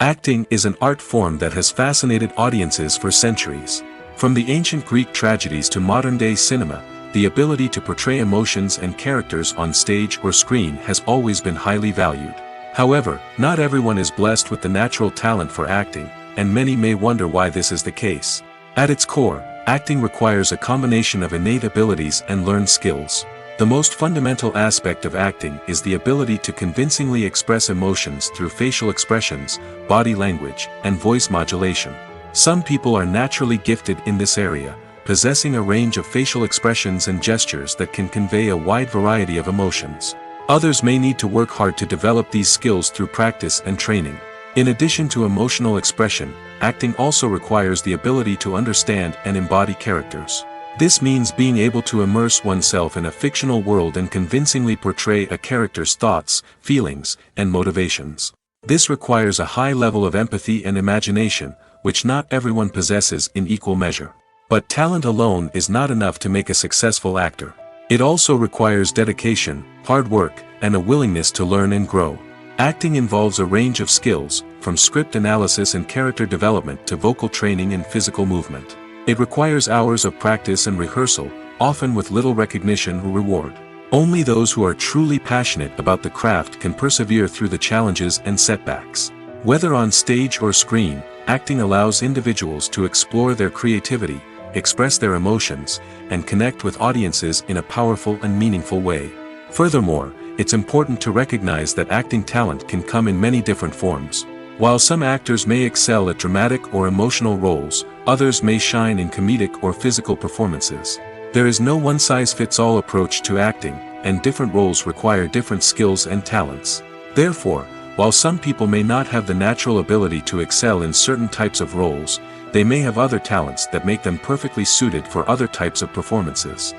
Acting is an art form that has fascinated audiences for centuries. From the ancient Greek tragedies to modern-day cinema, the ability to portray emotions and characters on stage or screen has always been highly valued. However, not everyone is blessed with the natural talent for acting, and many may wonder why this is the case. At its core, acting requires a combination of innate abilities and learned skills. The most fundamental aspect of acting is the ability to convincingly express emotions through facial expressions, body language, and voice modulation. Some people are naturally gifted in this area, possessing a range of facial expressions and gestures that can convey a wide variety of emotions. Others may need to work hard to develop these skills through practice and training. In addition to emotional expression, acting also requires the ability to understand and embody characters. This means being able to immerse oneself in a fictional world and convincingly portray a character's thoughts, feelings, and motivations. This requires a high level of empathy and imagination, which not everyone possesses in equal measure. But talent alone is not enough to make a successful actor. It also requires dedication, hard work, and a willingness to learn and grow. Acting involves a range of skills, from script analysis and character development to vocal training and physical movement. It requires hours of practice and rehearsal, often with little recognition or reward. Only those who are truly passionate about the craft can persevere through the challenges and setbacks. Whether on stage or screen, acting allows individuals to explore their creativity, express their emotions, and connect with audiences in a powerful and meaningful way. Furthermore, it's important to recognize that acting talent can come in many different forms. While some actors may excel at dramatic or emotional roles, others may shine in comedic or physical performances. There is no one-size-fits-all approach to acting, and different roles require different skills and talents. Therefore, while some people may not have the natural ability to excel in certain types of roles, they may have other talents that make them perfectly suited for other types of performances.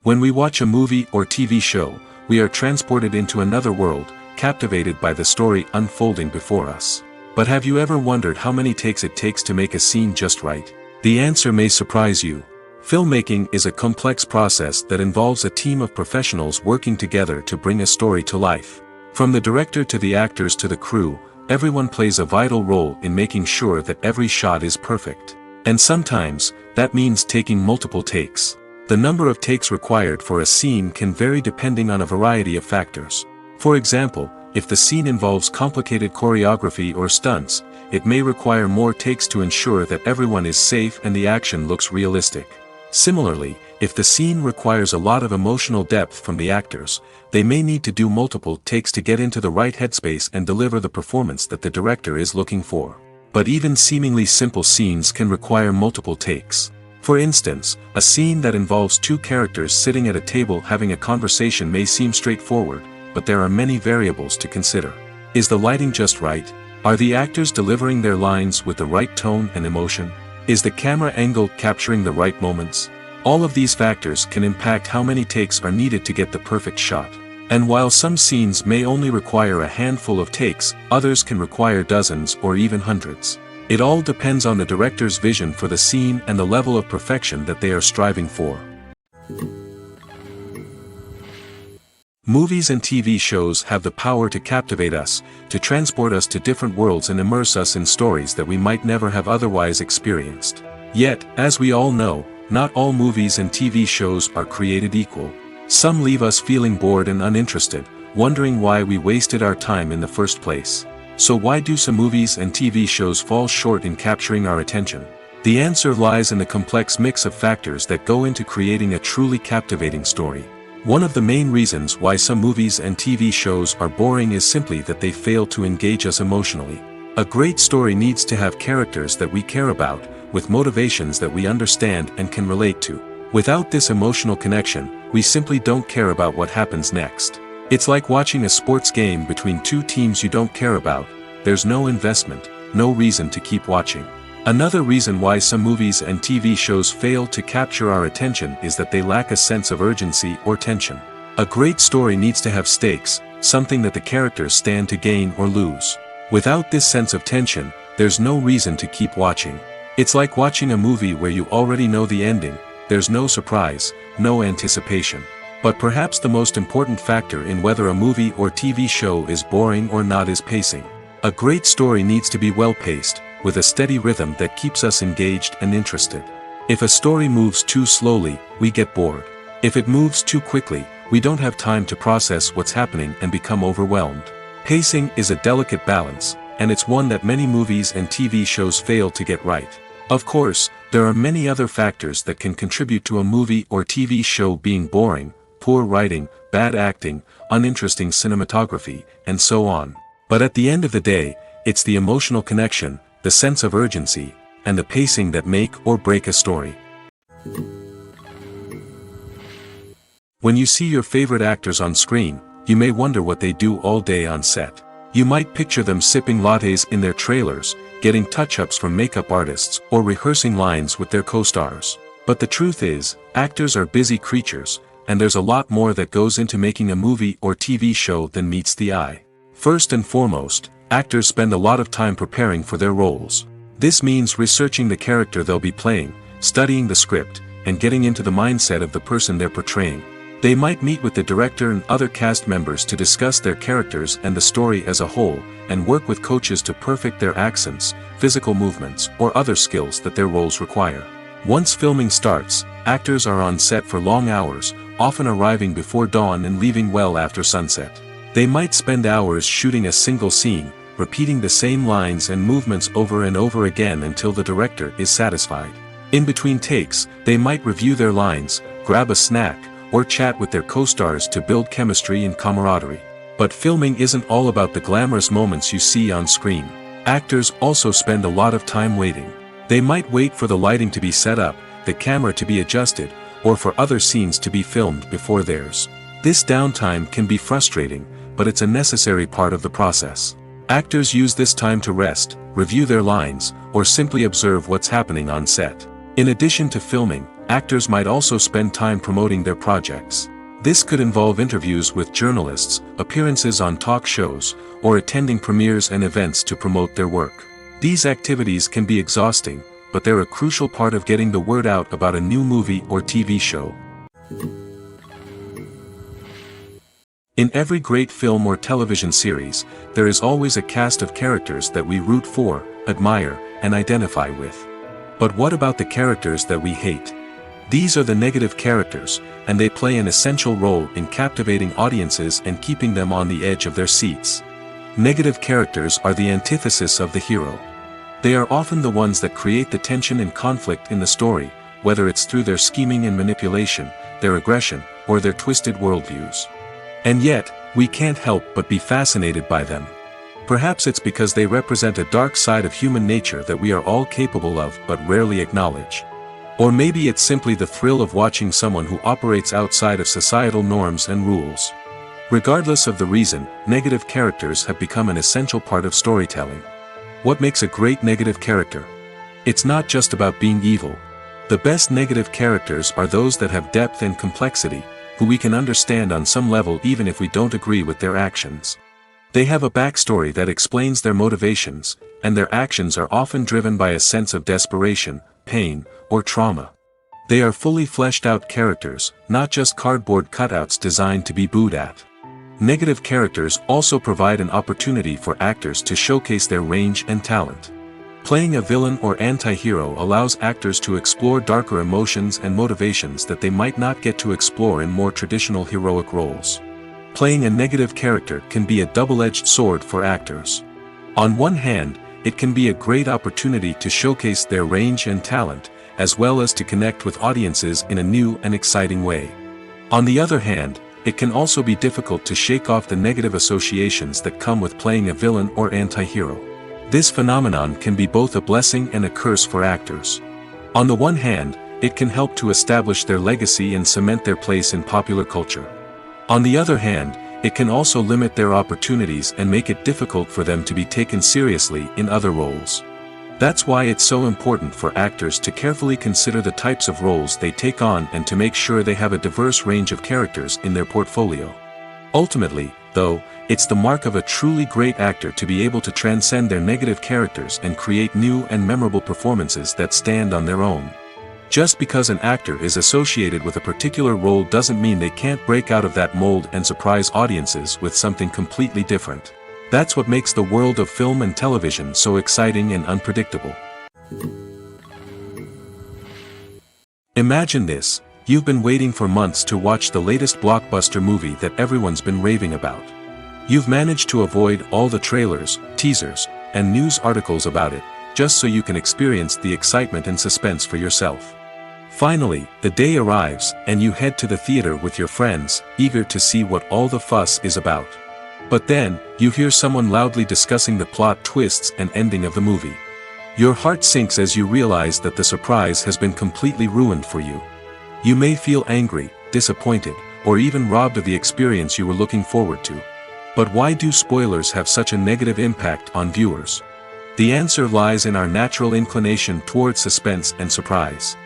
When we watch a movie or TV show, we are transported into another world, captivated by the story unfolding before us. But have you ever wondered how many takes it takes to make a scene just right? The answer may surprise you. Filmmaking is a complex process that involves a team of professionals working together to bring a story to life. From the director to the actors to the crew, everyone plays a vital role in making sure that every shot is perfect. And sometimes, that means taking multiple takes. The number of takes required for a scene can vary depending on a variety of factors. For example, if the scene involves complicated choreography or stunts, it may require more takes to ensure that everyone is safe and the action looks realistic. Similarly, if the scene requires a lot of emotional depth from the actors, they may need to do multiple takes to get into the right headspace and deliver the performance that the director is looking for. But even seemingly simple scenes can require multiple takes. For instance, a scene that involves two characters sitting at a table having a conversation may seem straightforward, but there are many variables to consider. Is the lighting just right? Are the actors delivering their lines with the right tone and emotion? Is the camera angle capturing the right moments? All of these factors can impact how many takes are needed to get the perfect shot. And while some scenes may only require a handful of takes, others can require dozens or even hundreds. It all depends on the director's vision for the scene and the level of perfection that they are striving for. Movies and TV shows have the power to captivate us, to transport us to different worlds and immerse us in stories that we might never have otherwise experienced. Yet, as we all know, not all movies and TV shows are created equal. Some leave us feeling bored and uninterested, wondering why we wasted our time in the first place. So why do some movies and TV shows fall short in capturing our attention? The answer lies in the complex mix of factors that go into creating a truly captivating story. One of the main reasons why some movies and TV shows are boring is simply that they fail to engage us emotionally. A great story needs to have characters that we care about, with motivations that we understand and can relate to. Without this emotional connection, we simply don't care about what happens next. It's like watching a sports game between two teams you don't care about. There's no investment, no reason to keep watching. Another reason why some movies and TV shows fail to capture our attention is that they lack a sense of urgency or tension. A great story needs to have stakes, something that the characters stand to gain or lose. Without this sense of tension, there's no reason to keep watching. It's like watching a movie where you already know the ending. There's no surprise, no anticipation. But perhaps the most important factor in whether a movie or TV show is boring or not is pacing. A great story needs to be well-paced, with a steady rhythm that keeps us engaged and interested. If a story moves too slowly, we get bored. If it moves too quickly, we don't have time to process what's happening and become overwhelmed. Pacing is a delicate balance, and it's one that many movies and TV shows fail to get right. Of course, there are many other factors that can contribute to a movie or TV show being boring: poor writing, bad acting, uninteresting cinematography, and so on. But at the end of the day, it's the emotional connection, the sense of urgency, and the pacing that make or break a story. When you see your favorite actors on screen, you may wonder what they do all day on set. You might picture them sipping lattes in their trailers, getting touch-ups from makeup artists, or rehearsing lines with their co-stars. But the truth is, actors are busy creatures, and there's a lot more that goes into making a movie or TV show than meets the eye. First and foremost, actors spend a lot of time preparing for their roles. This means researching the character they'll be playing, studying the script, and getting into the mindset of the person they're portraying. They might meet with the director and other cast members to discuss their characters and the story as a whole, and work with coaches to perfect their accents, physical movements, or other skills that their roles require. Once filming starts, actors are on set for long hours, often arriving before dawn and leaving well after sunset. They might spend hours shooting a single scene, repeating the same lines and movements over and over again until the director is satisfied. In between takes, they might review their lines, grab a snack, or chat with their co-stars to build chemistry and camaraderie. But filming isn't all about the glamorous moments you see on screen. Actors also spend a lot of time waiting. They might wait for the lighting to be set up, the camera to be adjusted, or for other scenes to be filmed before theirs. This downtime can be frustrating, but it's a necessary part of the process. Actors use this time to rest, review their lines, or simply observe what's happening on set. In addition to filming, actors might also spend time promoting their projects. This could involve interviews with journalists, appearances on talk shows, or attending premieres and events to promote their work. These activities can be exhausting, but they're a crucial part of getting the word out about a new movie or TV show. In every great film or television series, there is always a cast of characters that we root for, admire, and identify with. But what about the characters that we hate? These are the negative characters, and they play an essential role in captivating audiences and keeping them on the edge of their seats. Negative characters are the antithesis of the hero. They are often the ones that create the tension and conflict in the story, whether it's through their scheming and manipulation, their aggression, or their twisted worldviews. And yet, we can't help but be fascinated by them. Perhaps it's because they represent a dark side of human nature that we are all capable of but rarely acknowledge. Or maybe it's simply the thrill of watching someone who operates outside of societal norms and rules. Regardless of the reason, negative characters have become an essential part of storytelling. What makes a great negative character? It's not just about being evil. The best negative characters are those that have depth and complexity, who who we can understand on some level even if we don't agree with their actions. They have a backstory that explains their motivations, and their actions are often driven by a sense of desperation, pain, or trauma. They are fully fleshed out characters, not just cardboard cutouts designed to be booed at. Negative characters also provide an opportunity for actors to showcase their range and talent. Playing a villain or anti-hero allows actors to explore darker emotions and motivations that they might not get to explore in more traditional heroic roles. Playing a negative character can be a double-edged sword for actors. On one hand, it can be a great opportunity to showcase their range and talent, as well as to connect with audiences in a new and exciting way. On the other hand, it can also be difficult to shake off the negative associations that come with playing a villain or anti-hero. This phenomenon can be both a blessing and a curse for actors. On the one hand, it can help to establish their legacy and cement their place in popular culture. On the other hand, it can also limit their opportunities and make it difficult for them to be taken seriously in other roles. That's why it's so important for actors to carefully consider the types of roles they take on and to make sure they have a diverse range of characters in their portfolio. Ultimately, though, it's the mark of a truly great actor to be able to transcend their negative characters and create new and memorable performances that stand on their own. Just because an actor is associated with a particular role doesn't mean they can't break out of that mold and surprise audiences with something completely different. That's what makes the world of film and television so exciting and unpredictable. Imagine this: you've been waiting for months to watch the latest blockbuster movie that everyone's been raving about. You've managed to avoid all the trailers, teasers, and news articles about it, just so you can experience the excitement and suspense for yourself. Finally, the day arrives, and you head to the theater with your friends, eager to see what all the fuss is about. But then, you hear someone loudly discussing the plot twists and ending of the movie. Your heart sinks as you realize that the surprise has been completely ruined for you. You may feel angry, disappointed, or even robbed of the experience you were looking forward to. But why do spoilers have such a negative impact on viewers? The answer lies in our natural inclination toward suspense and surprise.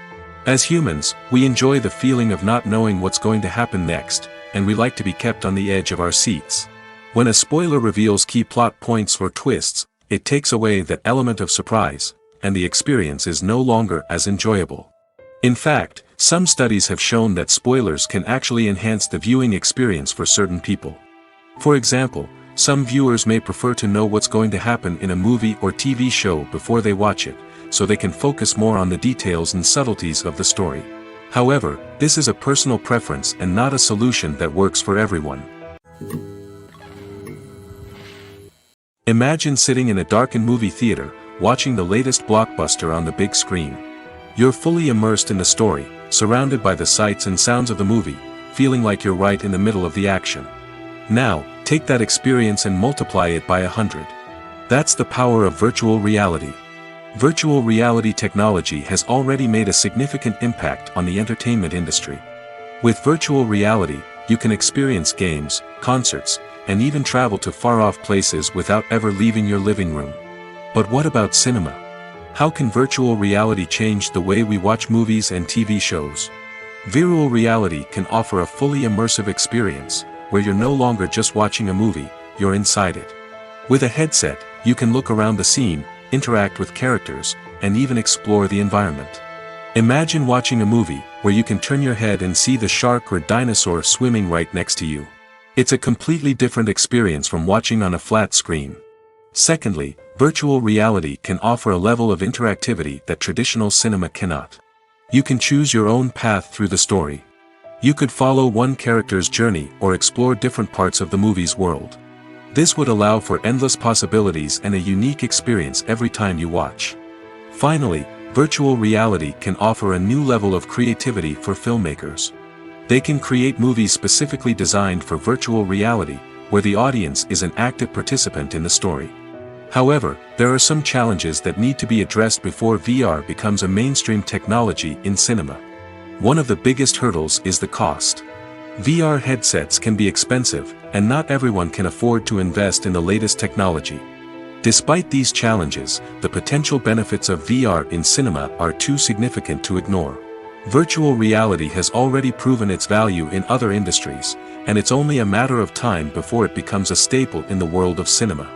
As humans, we enjoy the feeling of not knowing what's going to happen next, and we like to be kept on the edge of our seats. When a spoiler reveals key plot points or twists, it takes away that element of surprise, and the experience is no longer as enjoyable. In fact, some studies have shown that spoilers can actually enhance the viewing experience for certain people. For example, some viewers may prefer to know what's going to happen in a movie or TV show before they watch it, so they can focus more on the details and subtleties of the story. However, this is a personal preference and not a solution that works for everyone. Imagine sitting in a darkened movie theater, watching the latest blockbuster on the big screen. You're fully immersed in the story, surrounded by the sights and sounds of the movie, feeling like you're right in the middle of the action. Now, take that experience and multiply it by 100. That's the power of virtual reality. Virtual reality technology has already made a significant impact on the entertainment industry. With virtual reality, you can experience games, concerts, and even travel to far-off places without ever leaving your living room. But what about cinema? How can virtual reality change the way we watch movies and TV shows? Virtual reality can offer a fully immersive experience, where you're no longer just watching a movie, you're inside it. With a headset, you can look around the scene, interact with characters, and even explore the environment. Imagine watching a movie where you can turn your head and see the shark or dinosaur swimming right next to you. It's a completely different experience from watching on a flat screen. Secondly, virtual reality can offer a level of interactivity that traditional cinema cannot. You can choose your own path through the story. You could follow one character's journey or explore different parts of the movie's world. This would allow for endless possibilities and a unique experience every time you watch. Finally, virtual reality can offer a new level of creativity for filmmakers. They can create movies specifically designed for virtual reality, where the audience is an active participant in the story. However, there are some challenges that need to be addressed before VR becomes a mainstream technology in cinema. One of the biggest hurdles is the cost. VR headsets can be expensive, and not everyone can afford to invest in the latest technology. Despite these challenges, the potential benefits of VR in cinema are too significant to ignore. Virtual reality has already proven its value in other industries, and it's only a matter of time before it becomes a staple in the world of cinema.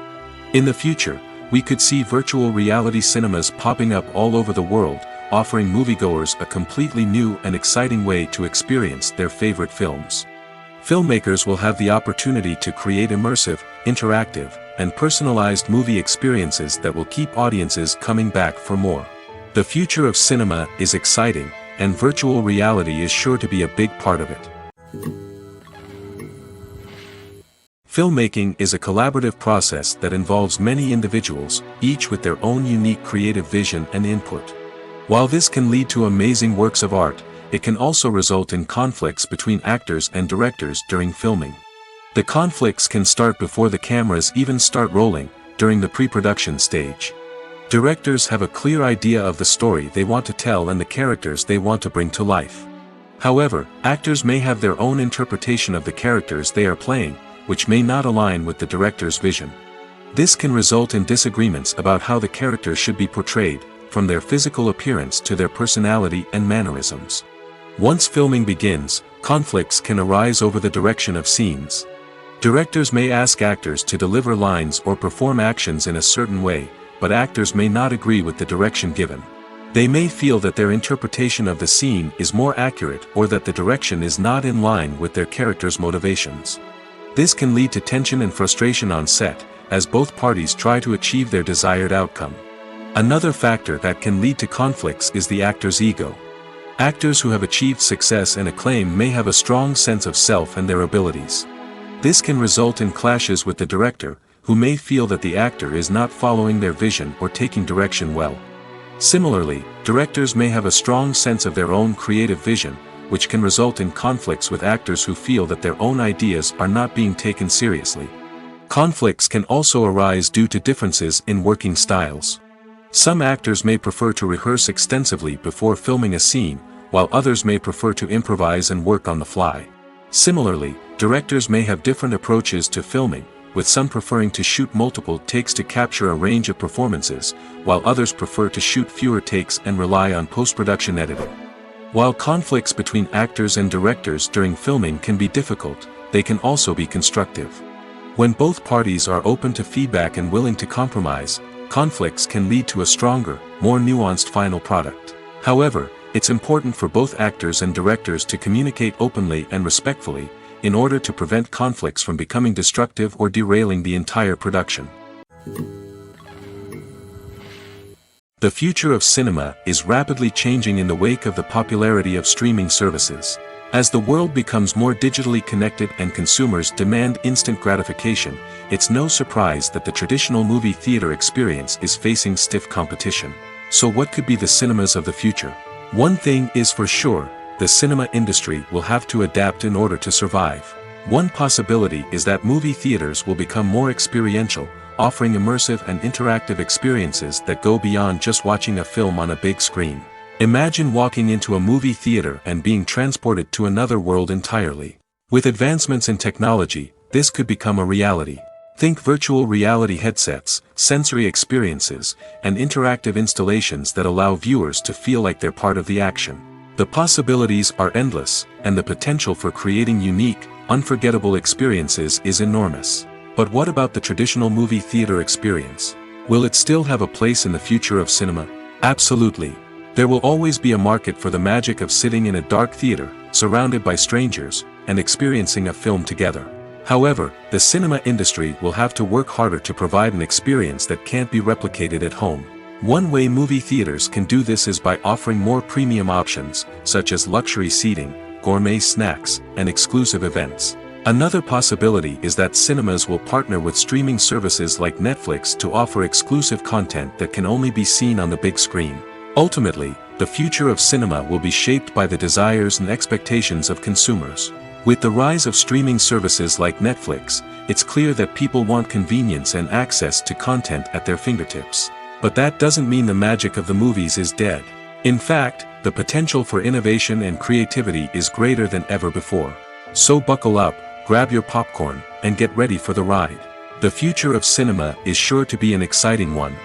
In the future, we could see virtual reality cinemas popping up all over the world, offering moviegoers a completely new and exciting way to experience their favorite films. Filmmakers will have the opportunity to create immersive, interactive, and personalized movie experiences that will keep audiences coming back for more. The future of cinema is exciting, and virtual reality is sure to be a big part of it. Filmmaking is a collaborative process that involves many individuals, each with their own unique creative vision and input. While this can lead to amazing works of art, it can also result in conflicts between actors and directors during filming. The conflicts can start before the cameras even start rolling, during the pre-production stage. Directors have a clear idea of the story they want to tell and the characters they want to bring to life. However, actors may have their own interpretation of the characters they are playing, which may not align with the director's vision. This can result in disagreements about how the characters should be portrayed, from their physical appearance to their personality and mannerisms. Once filming begins, conflicts can arise over the direction of scenes. Directors may ask actors to deliver lines or perform actions in a certain way, but actors may not agree with the direction given. They may feel that their interpretation of the scene is more accurate or that the direction is not in line with their character's motivations. This can lead to tension and frustration on set, as both parties try to achieve their desired outcome. Another factor that can lead to conflicts is the actor's ego. Actors who have achieved success and acclaim may have a strong sense of self and their abilities. This can result in clashes with the director, who may feel that the actor is not following their vision or taking direction well. Similarly, directors may have a strong sense of their own creative vision, which can result in conflicts with actors who feel that their own ideas are not being taken seriously. Conflicts can also arise due to differences in working styles. Some actors may prefer to rehearse extensively before filming a scene, while others may prefer to improvise and work on the fly. Similarly, directors may have different approaches to filming, with some preferring to shoot multiple takes to capture a range of performances, while others prefer to shoot fewer takes and rely on post-production editing. While conflicts between actors and directors during filming can be difficult, they can also be constructive. When both parties are open to feedback and willing to compromise, conflicts can lead to a stronger, more nuanced final product. However, it's important for both actors and directors to communicate openly and respectfully, in order to prevent conflicts from becoming destructive or derailing the entire production. The future of cinema is rapidly changing in the wake of the popularity of streaming services. As the world becomes more digitally connected and consumers demand instant gratification, it's no surprise that the traditional movie theater experience is facing stiff competition. So what could be the cinemas of the future? One thing is for sure, the cinema industry will have to adapt in order to survive. One possibility is that movie theaters will become more experiential, offering immersive and interactive experiences that go beyond just watching a film on a big screen. Imagine walking into a movie theater and being transported to another world entirely. With advancements in technology, this could become a reality. Think virtual reality headsets, sensory experiences, and interactive installations that allow viewers to feel like they're part of the action. The possibilities are endless, and the potential for creating unique, unforgettable experiences is enormous. But what about the traditional movie theater experience? Will it still have a place in the future of cinema? Absolutely. There will always be a market for the magic of sitting in a dark theater, surrounded by strangers, and experiencing a film together. However, the cinema industry will have to work harder to provide an experience that can't be replicated at home. One way movie theaters can do this is by offering more premium options, such as luxury seating, gourmet snacks, and exclusive events. Another possibility is that cinemas will partner with streaming services like Netflix to offer exclusive content that can only be seen on the big screen. Ultimately, the future of cinema will be shaped by the desires and expectations of consumers. With the rise of streaming services like Netflix, it's clear that people want convenience and access to content at their fingertips. But that doesn't mean the magic of the movies is dead. In fact, the potential for innovation and creativity is greater than ever before. So buckle up, grab your popcorn, and get ready for the ride. The future of cinema is sure to be an exciting one.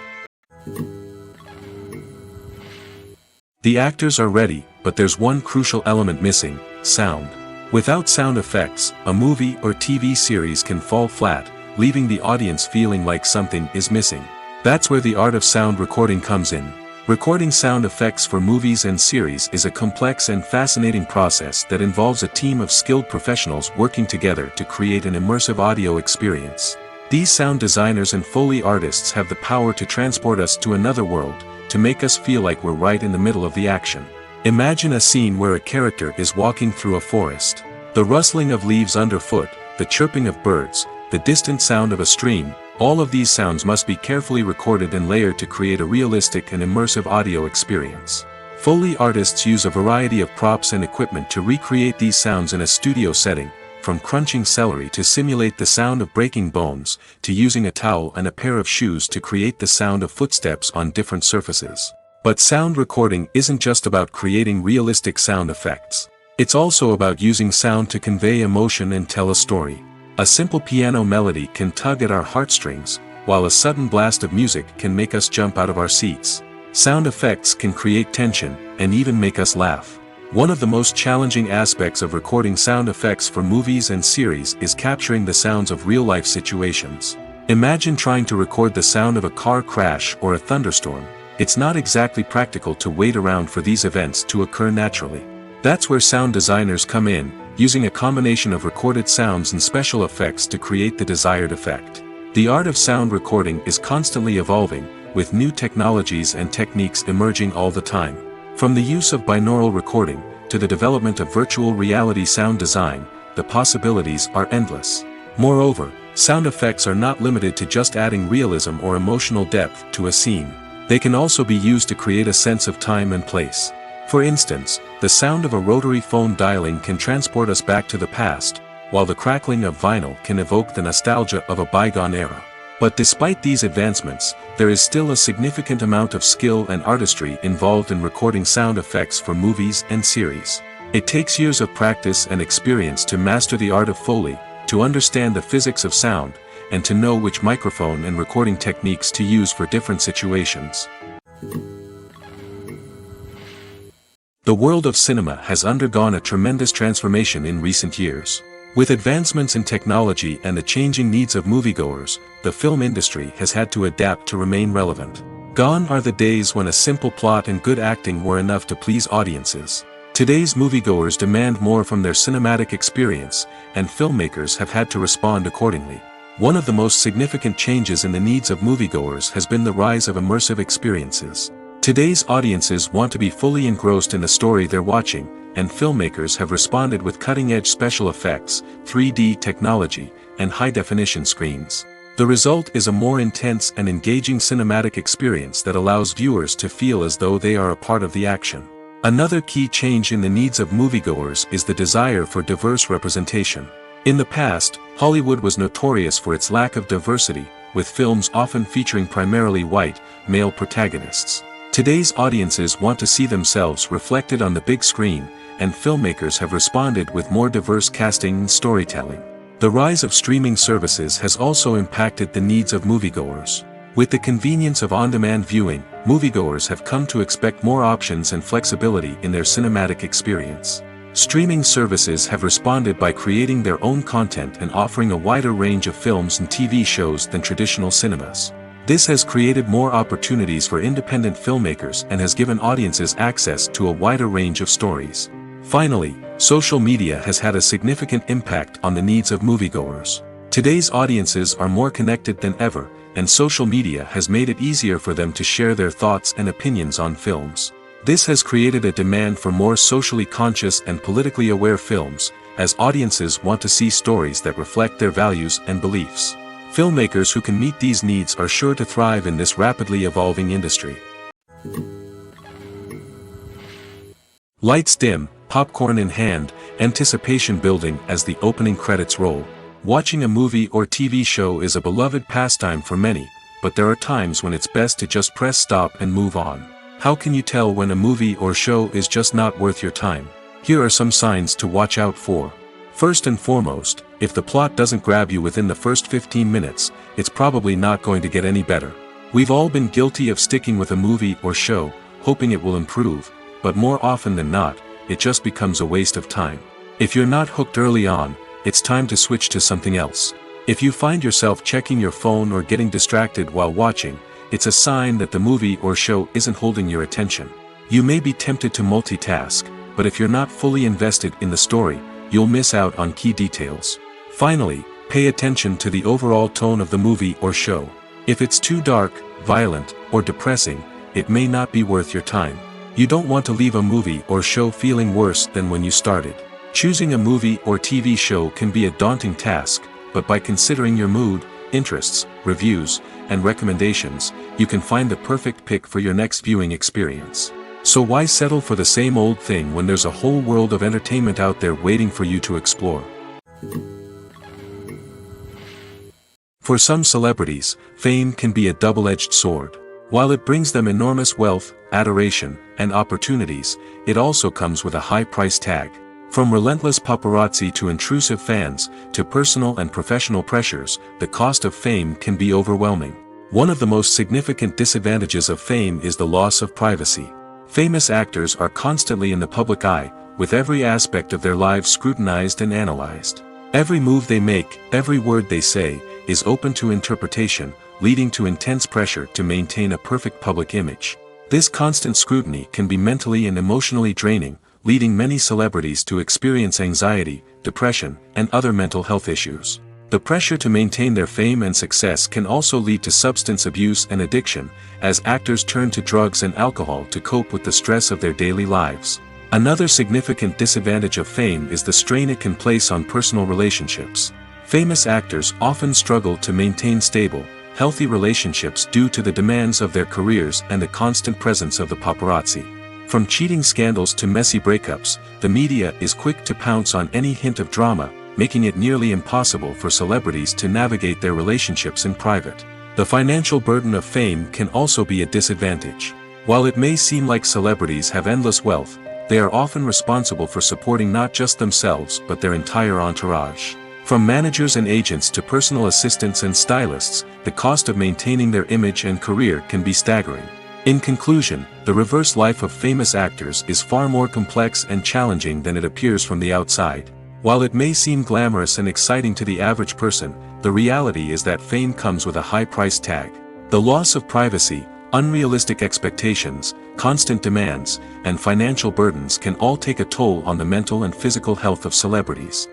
The actors are ready, but there's one crucial element missing: sound. Without sound effects, a movie or TV series can fall flat, leaving the audience feeling like something is missing. That's where the art of sound recording comes in. Recording sound effects for movies and series is a complex and fascinating process that involves a team of skilled professionals working together to create an immersive audio experience. These sound designers and Foley artists have the power to transport us to another world, to make us feel like we're right in the middle of the action. Imagine a scene where a character is walking through a forest. The rustling of leaves underfoot, the chirping of birds, the distant sound of a stream, all of these sounds must be carefully recorded and layered to create a realistic and immersive audio experience. Foley artists use a variety of props and equipment to recreate these sounds in a studio setting, from crunching celery to simulate the sound of breaking bones, to using a towel and a pair of shoes to create the sound of footsteps on different surfaces. But sound recording isn't just about creating realistic sound effects. It's also about using sound to convey emotion and tell a story. A simple piano melody can tug at our heartstrings, while a sudden blast of music can make us jump out of our seats. Sound effects can create tension, and even make us laugh. One of the most challenging aspects of recording sound effects for movies and series is capturing the sounds of real-life situations. Imagine trying to record the sound of a car crash or a thunderstorm. It's not exactly practical to wait around for these events to occur naturally. That's where sound designers come in, using a combination of recorded sounds and special effects to create the desired effect. The art of sound recording is constantly evolving, with new technologies and techniques emerging all the time. From the use of binaural recording, to the development of virtual reality sound design, the possibilities are endless. Moreover, sound effects are not limited to just adding realism or emotional depth to a scene. They can also be used to create a sense of time and place. For instance, the sound of a rotary phone dialing can transport us back to the past, while the crackling of vinyl can evoke the nostalgia of a bygone era. But despite these advancements, there is still a significant amount of skill and artistry involved in recording sound effects for movies and series. It takes years of practice and experience to master the art of Foley, to understand the physics of sound, and to know which microphone and recording techniques to use for different situations. The world of cinema has undergone a tremendous transformation in recent years. With advancements in technology and the changing needs of moviegoers, the film industry has had to adapt to remain relevant. Gone are the days when a simple plot and good acting were enough to please audiences. Today's moviegoers demand more from their cinematic experience, and filmmakers have had to respond accordingly. One of the most significant changes in the needs of moviegoers has been the rise of immersive experiences. Today's audiences want to be fully engrossed in the story they're watching, and filmmakers have responded with cutting-edge special effects, 3D technology, and high-definition screens. The result is a more intense and engaging cinematic experience that allows viewers to feel as though they are a part of the action. Another key change in the needs of moviegoers is the desire for diverse representation. In the past, Hollywood was notorious for its lack of diversity, with films often featuring primarily white, male protagonists. Today's audiences want to see themselves reflected on the big screen, and filmmakers have responded with more diverse casting and storytelling. The rise of streaming services has also impacted the needs of moviegoers. With the convenience of on-demand viewing, moviegoers have come to expect more options and flexibility in their cinematic experience. Streaming services have responded by creating their own content and offering a wider range of films and TV shows than traditional cinemas. This has created more opportunities for independent filmmakers and has given audiences access to a wider range of stories. Finally, social media has had a significant impact on the needs of moviegoers. Today's audiences are more connected than ever, and social media has made it easier for them to share their thoughts and opinions on films. This has created a demand for more socially conscious and politically aware films, as audiences want to see stories that reflect their values and beliefs. Filmmakers who can meet these needs are sure to thrive in this rapidly evolving industry. Lights dim, popcorn in hand, anticipation building as the opening credits roll. Watching a movie or TV show is a beloved pastime for many, but there are times when it's best to just press stop and move on. How can you tell when a movie or show is just not worth your time? Here are some signs to watch out for. First and foremost, if the plot doesn't grab you within the first 15 minutes, it's probably not going to get any better. We've all been guilty of sticking with a movie or show, hoping it will improve, but more often than not, it just becomes a waste of time. If you're not hooked early on, it's time to switch to something else. If you find yourself checking your phone or getting distracted while watching, it's a sign that the movie or show isn't holding your attention. You may be tempted to multitask, but if you're not fully invested in the story, you'll miss out on key details. Finally, pay attention to the overall tone of the movie or show. If it's too dark, violent, or depressing, it may not be worth your time. You don't want to leave a movie or show feeling worse than when you started. Choosing a movie or TV show can be a daunting task, but by considering your mood, interests, reviews, and recommendations, you can find the perfect pick for your next viewing experience. So why settle for the same old thing when there's a whole world of entertainment out there waiting for you to explore? For some celebrities, fame can be a double-edged sword. While it brings them enormous wealth, adoration, and opportunities, it also comes with a high price tag. From relentless paparazzi to intrusive fans, to personal and professional pressures, the cost of fame can be overwhelming. One of the most significant disadvantages of fame is the loss of privacy. Famous actors are constantly in the public eye, with every aspect of their lives scrutinized and analyzed. Every move they make, every word they say, is open to interpretation, leading to intense pressure to maintain a perfect public image. This constant scrutiny can be mentally and emotionally draining, leading many celebrities to experience anxiety, depression, and other mental health issues. The pressure to maintain their fame and success can also lead to substance abuse and addiction, as actors turn to drugs and alcohol to cope with the stress of their daily lives. Another significant disadvantage of fame is the strain it can place on personal relationships. Famous actors often struggle to maintain stable, healthy relationships due to the demands of their careers and the constant presence of the paparazzi. From cheating scandals to messy breakups, the media is quick to pounce on any hint of drama, making it nearly impossible for celebrities to navigate their relationships in private. The financial burden of fame can also be a disadvantage. While it may seem like celebrities have endless wealth, they are often responsible for supporting not just themselves but their entire entourage. From managers and agents to personal assistants and stylists, the cost of maintaining their image and career can be staggering. In conclusion, the reverse life of famous actors is far more complex and challenging than it appears from the outside. While it may seem glamorous and exciting to the average person, the reality is that fame comes with a high price tag. The loss of privacy, unrealistic expectations, constant demands, and financial burdens can all take a toll on the mental and physical health of celebrities.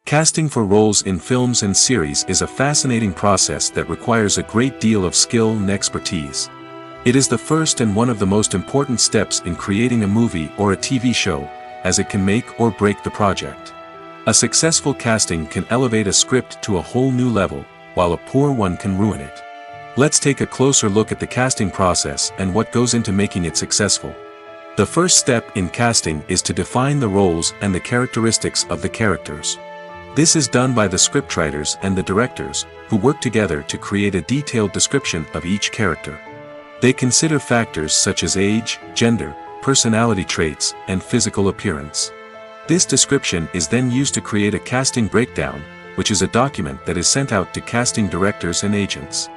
Casting for roles in films and series is a fascinating process that requires a great deal of skill and expertise. It is the first and one of the most important steps in creating a movie or a TV show, as it can make or break the project. A successful casting can elevate a script to a whole new level, while a poor one can ruin it. Let's take a closer look at the casting process and what goes into making it successful. The first step in casting is to define the roles and the characteristics of the characters. This is done by the scriptwriters and the directors, who work together to create a detailed description of each character. They consider factors such as age, gender, personality traits, and physical appearance. This description is then used to create a casting breakdown, which is a document that is sent out to casting directors and agents.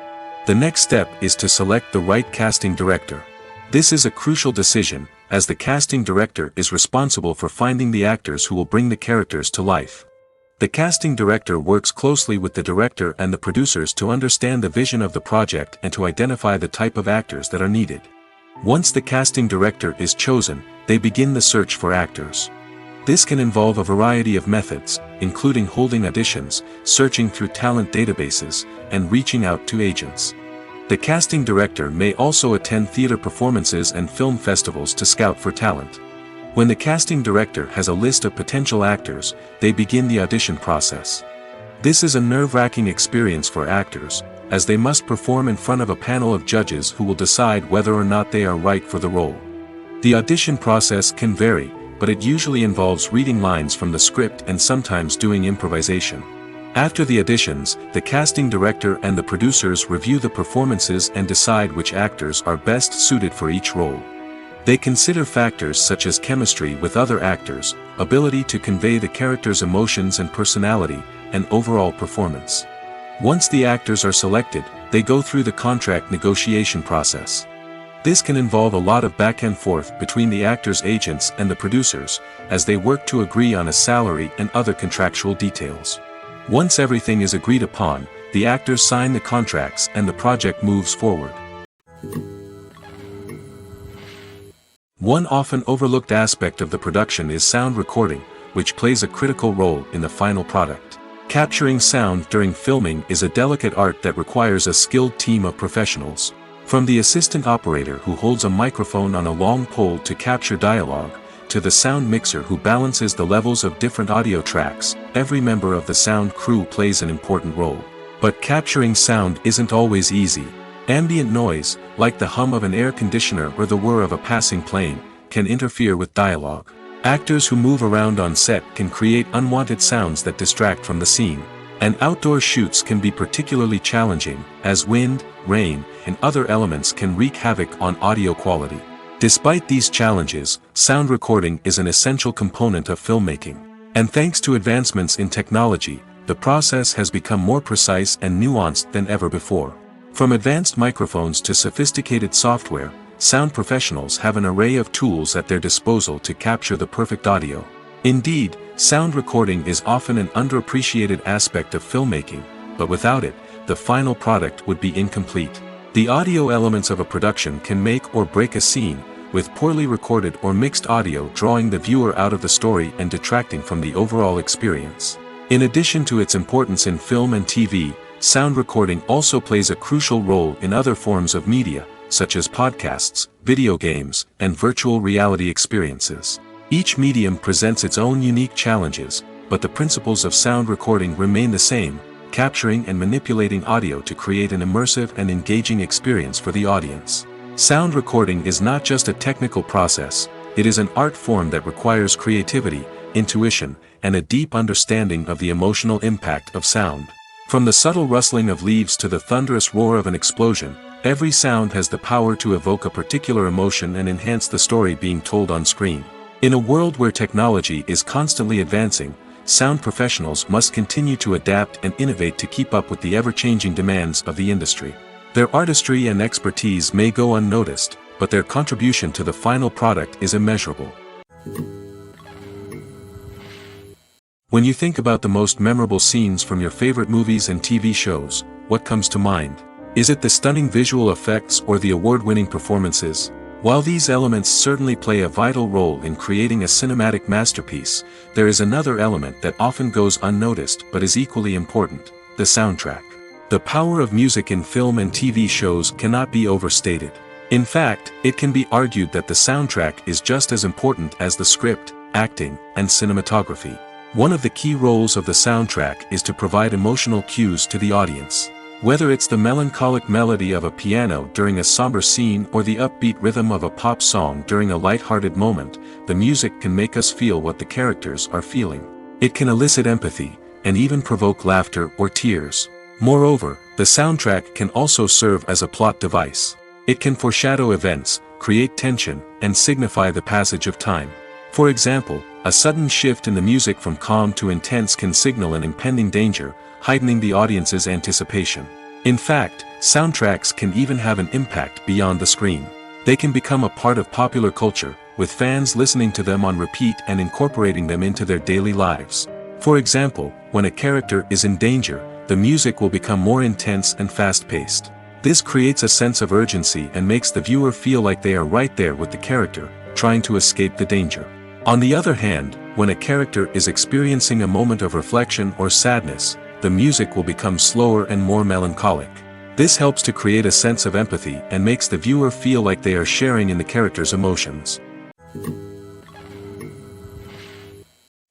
The next step is to select the right casting director. This is a crucial decision, as the casting director is responsible for finding the actors who will bring the characters to life. The casting director works closely with the director and the producers to understand the vision of the project and to identify the type of actors that are needed. Once the casting director is chosen, they begin the search for actors. This can involve a variety of methods, including holding auditions, searching through talent databases, and reaching out to agents. The casting director may also attend theater performances and film festivals to scout for talent. When the casting director has a list of potential actors, they begin the audition process. This is a nerve-wracking experience for actors, as they must perform in front of a panel of judges who will decide whether or not they are right for the role. The audition process can vary, but it usually involves reading lines from the script and sometimes doing improvisation. After the auditions, the casting director and the producers review the performances and decide which actors are best suited for each role. They consider factors such as chemistry with other actors, ability to convey the character's emotions and personality, and overall performance. Once the actors are selected, they go through the contract negotiation process. This can involve a lot of back and forth between the actors' agents and the producers, as they work to agree on a salary and other contractual details. Once everything is agreed upon, the actors sign the contracts and the project moves forward. One often overlooked aspect of the production is sound recording, which plays a critical role in the final product. Capturing sound during filming is a delicate art that requires a skilled team of professionals. From the assistant operator who holds a microphone on a long pole to capture dialogue, to the sound mixer who balances the levels of different audio tracks, every member of the sound crew plays an important role. But capturing sound isn't always easy. Ambient noise, like the hum of an air conditioner or the whir of a passing plane, can interfere with dialogue. Actors who move around on set can create unwanted sounds that distract from the scene. And outdoor shoots can be particularly challenging, as wind, rain, and other elements can wreak havoc on audio quality. Despite these challenges, sound recording is an essential component of filmmaking. And thanks to advancements in technology, the process has become more precise and nuanced than ever before. From advanced microphones to sophisticated software, sound professionals have an array of tools at their disposal to capture the perfect audio. Indeed, sound recording is often an underappreciated aspect of filmmaking, but without it, the final product would be incomplete. The audio elements of a production can make or break a scene, with poorly recorded or mixed audio drawing the viewer out of the story and detracting from the overall experience. In addition to its importance in film and TV, sound recording also plays a crucial role in other forms of media, such as podcasts, video games, and virtual reality experiences. Each medium presents its own unique challenges, but the principles of sound recording remain the same, capturing and manipulating audio to create an immersive and engaging experience for the audience. Sound recording is not just a technical process, it is an art form that requires creativity, intuition, and a deep understanding of the emotional impact of sound. From the subtle rustling of leaves to the thunderous roar of an explosion, every sound has the power to evoke a particular emotion and enhance the story being told on screen. In a world where technology is constantly advancing, sound professionals must continue to adapt and innovate to keep up with the ever-changing demands of the industry. Their artistry and expertise may go unnoticed, but their contribution to the final product is immeasurable. When you think about the most memorable scenes from your favorite movies and TV shows, what comes to mind? Is it the stunning visual effects or the award-winning performances? While these elements certainly play a vital role in creating a cinematic masterpiece, there is another element that often goes unnoticed but is equally important: the soundtrack. The power of music in film and TV shows cannot be overstated. In fact, it can be argued that the soundtrack is just as important as the script, acting, and cinematography. One of the key roles of the soundtrack is to provide emotional cues to the audience. Whether it's the melancholic melody of a piano during a somber scene or the upbeat rhythm of a pop song during a light-hearted moment, the music can make us feel what the characters are feeling. It can elicit empathy, and even provoke laughter or tears. Moreover, the soundtrack can also serve as a plot device. It can foreshadow events, create tension, and signify the passage of time. For example, a sudden shift in the music from calm to intense can signal an impending danger, heightening the audience's anticipation. In fact, soundtracks can even have an impact beyond the screen. They can become a part of popular culture, with fans listening to them on repeat and incorporating them into their daily lives. For example, when a character is in danger, the music will become more intense and fast-paced. This creates a sense of urgency and makes the viewer feel like they are right there with the character, trying to escape the danger. On the other hand, when a character is experiencing a moment of reflection or sadness, the music will become slower and more melancholic. This helps to create a sense of empathy and makes the viewer feel like they are sharing in the character's emotions.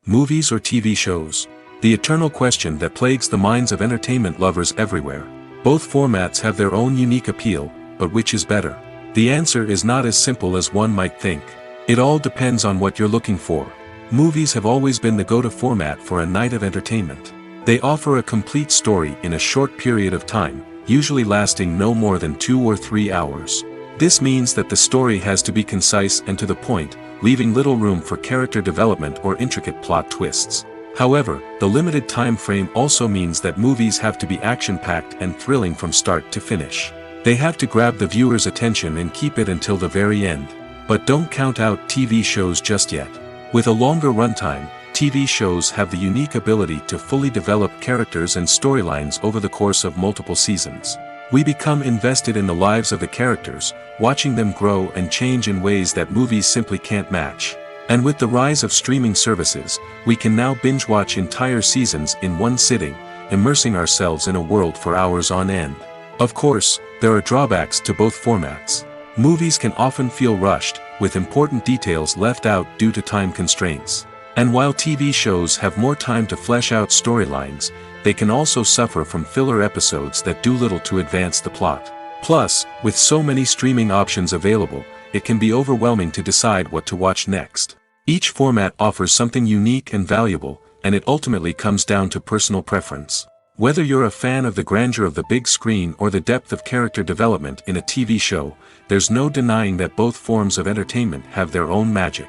Movies or TV shows? The eternal question that plagues the minds of entertainment lovers everywhere. Both formats have their own unique appeal, but which is better? The answer is not as simple as one might think. It all depends on what you're looking for. Movies have always been the go-to format for a night of entertainment. They offer a complete story in a short period of time, usually lasting no more than 2 or 3 hours. This means that the story has to be concise and to the point, leaving little room for character development or intricate plot twists. However, the limited time frame also means that movies have to be action-packed and thrilling from start to finish. They have to grab the viewer's attention and keep it until the very end. But don't count out TV shows just yet. With a longer runtime, TV shows have the unique ability to fully develop characters and storylines over the course of multiple seasons. We become invested in the lives of the characters, watching them grow and change in ways that movies simply can't match. And with the rise of streaming services, we can now binge-watch entire seasons in one sitting, immersing ourselves in a world for hours on end. Of course, there are drawbacks to both formats. Movies can often feel rushed, with important details left out due to time constraints. And while TV shows have more time to flesh out storylines, they can also suffer from filler episodes that do little to advance the plot. Plus, with so many streaming options available, it can be overwhelming to decide what to watch next. Each format offers something unique and valuable, and it ultimately comes down to personal preference. Whether you're a fan of the grandeur of the big screen or the depth of character development in a TV show, there's no denying that both forms of entertainment have their own magic.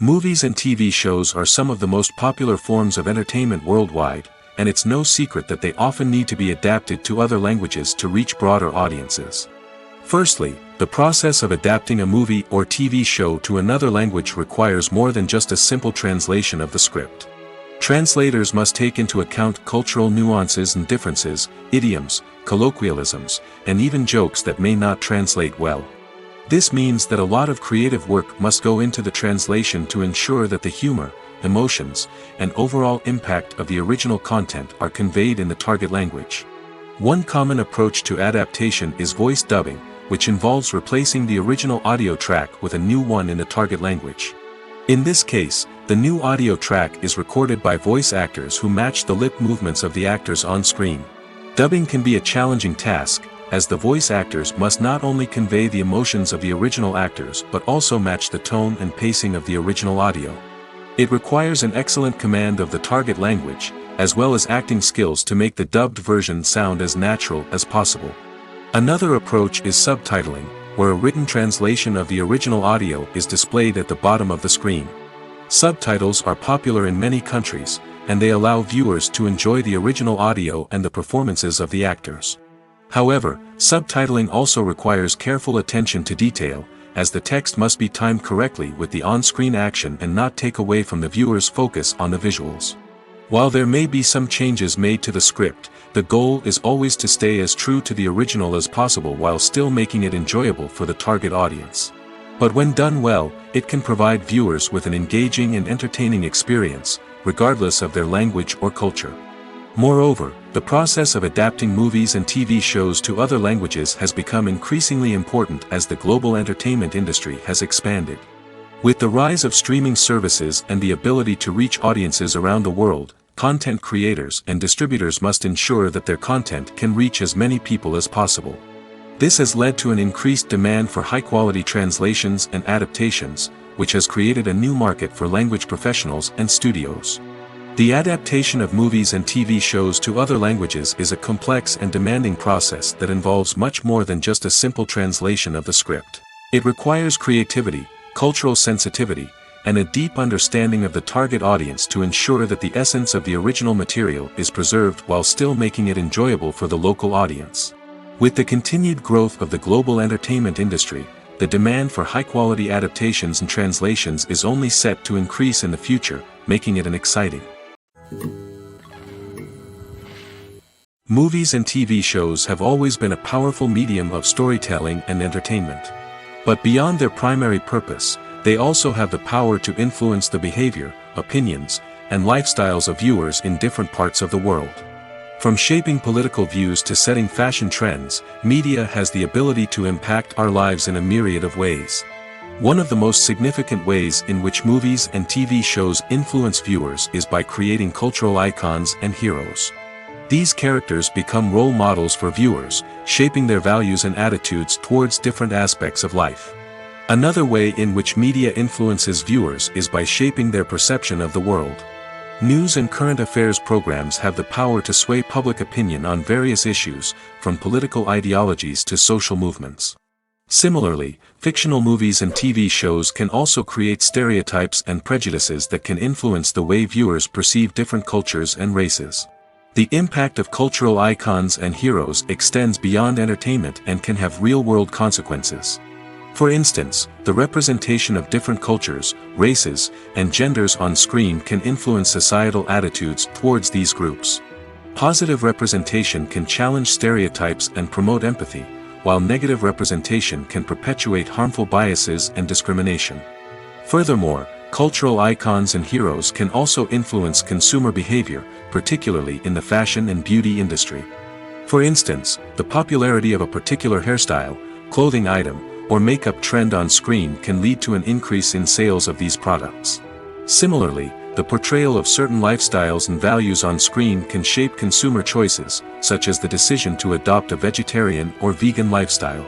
Movies and TV shows are some of the most popular forms of entertainment worldwide, and it's no secret that they often need to be adapted to other languages to reach broader audiences. Firstly, the process of adapting a movie or TV show to another language requires more than just a simple translation of the script. Translators must take into account cultural nuances and differences, idioms, colloquialisms, and even jokes that may not translate well. This means that a lot of creative work must go into the translation to ensure that the humor, emotions, and overall impact of the original content are conveyed in the target language. One common approach to adaptation is voice dubbing, which involves replacing the original audio track with a new one in the target language. In this case, the new audio track is recorded by voice actors who match the lip movements of the actors on screen. Dubbing can be a challenging task, as the voice actors must not only convey the emotions of the original actors but also match the tone and pacing of the original audio. It requires an excellent command of the target language, as well as acting skills to make the dubbed version sound as natural as possible. Another approach is subtitling, where a written translation of the original audio is displayed at the bottom of the screen. Subtitles are popular in many countries, and they allow viewers to enjoy the original audio and the performances of the actors. However, subtitling also requires careful attention to detail, as the text must be timed correctly with the on-screen action and not take away from the viewer's focus on the visuals. While there may be some changes made to the script, the goal is always to stay as true to the original as possible while still making it enjoyable for the target audience. But when done well, it can provide viewers with an engaging and entertaining experience, regardless of their language or culture. Moreover, the process of adapting movies and TV shows to other languages has become increasingly important as the global entertainment industry has expanded. With the rise of streaming services and the ability to reach audiences around the world, content creators and distributors must ensure that their content can reach as many people as possible. This has led to an increased demand for high-quality translations and adaptations, which has created a new market for language professionals and studios. The adaptation of movies and TV shows to other languages is a complex and demanding process that involves much more than just a simple translation of the script. It requires creativity, cultural sensitivity, and a deep understanding of the target audience to ensure that the essence of the original material is preserved while still making it enjoyable for the local audience. With the continued growth of the global entertainment industry, the demand for high-quality adaptations and translations is only set to increase in the future, making it an exciting. Movies and TV shows have always been a powerful medium of storytelling and entertainment. But beyond their primary purpose, they also have the power to influence the behavior, opinions, and lifestyles of viewers in different parts of the world. From shaping political views to setting fashion trends, media has the ability to impact our lives in a myriad of ways. One of the most significant ways in which movies and TV shows influence viewers is by creating cultural icons and heroes. These characters become role models for viewers, shaping their values and attitudes towards different aspects of life. Another way in which media influences viewers is by shaping their perception of the world. News and current affairs programs have the power to sway public opinion on various issues, from political ideologies to social movements. Similarly, fictional movies and TV shows can also create stereotypes and prejudices that can influence the way viewers perceive different cultures and races. The impact of cultural icons and heroes extends beyond entertainment and can have real-world consequences. For instance, the representation of different cultures, races, and genders on screen can influence societal attitudes towards these groups. Positive representation can challenge stereotypes and promote empathy, while negative representation can perpetuate harmful biases and discrimination. Furthermore, cultural icons and heroes can also influence consumer behavior, particularly in the fashion and beauty industry. For instance, the popularity of a particular hairstyle, clothing item, or makeup trend on screen can lead to an increase in sales of these products. Similarly, the portrayal of certain lifestyles and values on screen can shape consumer choices, such as the decision to adopt a vegetarian or vegan lifestyle.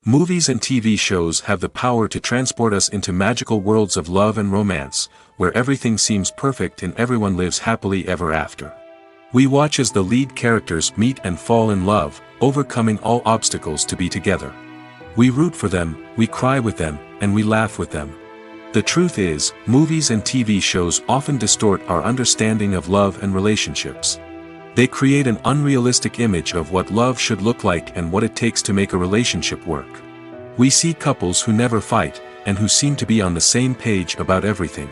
Movies and TV shows have the power to transport us into magical worlds of love and romance, where everything seems perfect and everyone lives happily ever after. We watch as the lead characters meet and fall in love, overcoming all obstacles to be together. We root for them, we cry with them, and we laugh with them. The truth is, movies and TV shows often distort our understanding of love and relationships. They create an unrealistic image of what love should look like and what it takes to make a relationship work. We see couples who never fight, and who seem to be on the same page about everything.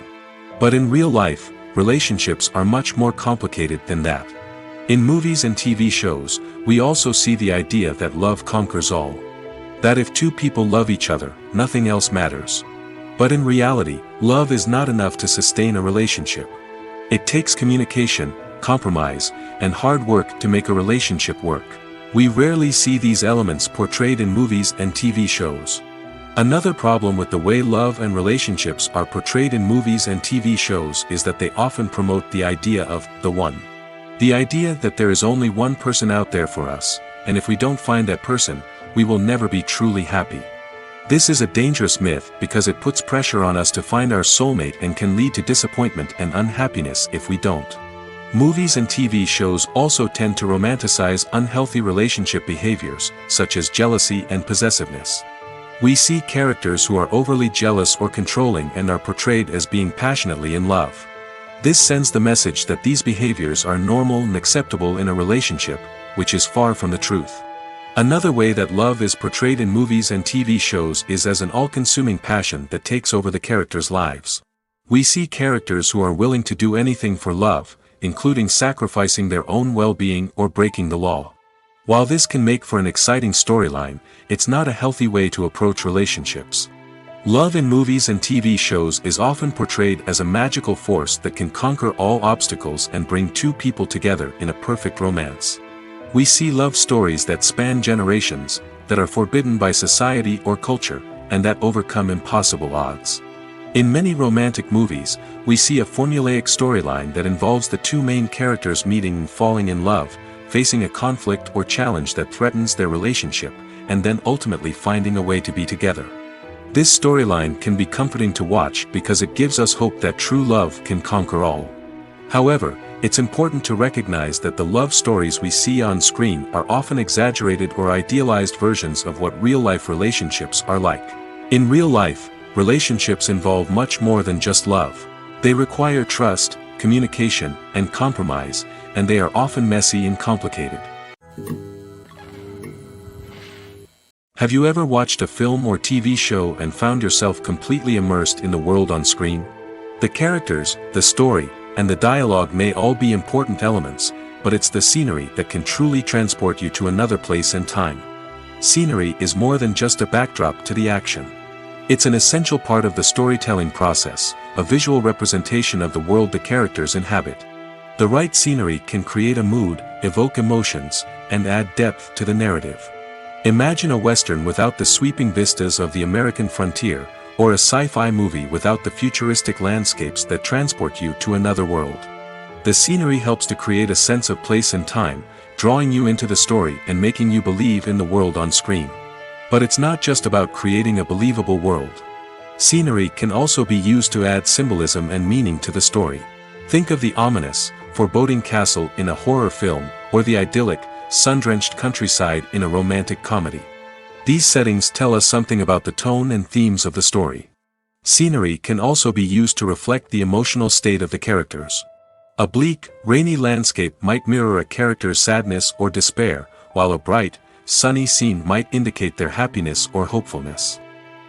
But in real life, relationships are much more complicated than that. In movies and TV shows, we also see the idea that love conquers all. That if two people love each other, nothing else matters. But in reality, love is not enough to sustain a relationship. It takes communication, compromise, and hard work to make a relationship work. We rarely see these elements portrayed in movies and TV shows. Another problem with the way love and relationships are portrayed in movies and TV shows is that they often promote the idea of the one. The idea that there is only one person out there for us, and if we don't find that person, we will never be truly happy. This is a dangerous myth because it puts pressure on us to find our soulmate and can lead to disappointment and unhappiness if we don't. Movies and TV shows also tend to romanticize unhealthy relationship behaviors, such as jealousy and possessiveness. We see characters who are overly jealous or controlling and are portrayed as being passionately in love. This sends the message that these behaviors are normal and acceptable in a relationship, which is far from the truth. Another way that love is portrayed in movies and TV shows is as an all-consuming passion that takes over the characters' lives. We see characters who are willing to do anything for love, including sacrificing their own well-being or breaking the law. While this can make for an exciting storyline, it's not a healthy way to approach relationships. Love in movies and TV shows is often portrayed as a magical force that can conquer all obstacles and bring two people together in a perfect romance. We see love stories that span generations, that are forbidden by society or culture, and that overcome impossible odds. In many romantic movies, we see a formulaic storyline that involves the two main characters meeting and falling in love, facing a conflict or challenge that threatens their relationship, and then ultimately finding a way to be together. This storyline can be comforting to watch because it gives us hope that true love can conquer all. However, it's important to recognize that the love stories we see on screen are often exaggerated or idealized versions of what real-life relationships are like. In real life, relationships involve much more than just love. They require trust, communication, and compromise, and they are often messy and complicated. Have you ever watched a film or TV show and found yourself completely immersed in the world on screen? The characters, the story, and the dialogue may all be important elements, but it's the scenery that can truly transport you to another place and time. Scenery is more than just a backdrop to the action. It's an essential part of the storytelling process, a visual representation of the world the characters inhabit. The right scenery can create a mood, evoke emotions, and add depth to the narrative. Imagine a Western without the sweeping vistas of the American frontier, or a sci-fi movie without the futuristic landscapes that transport you to another world. The scenery helps to create a sense of place and time, drawing you into the story and making you believe in the world on screen. But it's not just about creating a believable world. Scenery can also be used to add symbolism and meaning to the story. Think of the ominous, foreboding castle in a horror film, or the idyllic, sun-drenched countryside in a romantic comedy. These settings tell us something about the tone and themes of the story. Scenery can also be used to reflect the emotional state of the characters. A bleak, rainy landscape might mirror a character's sadness or despair, while a bright, sunny scene might indicate their happiness or hopefulness.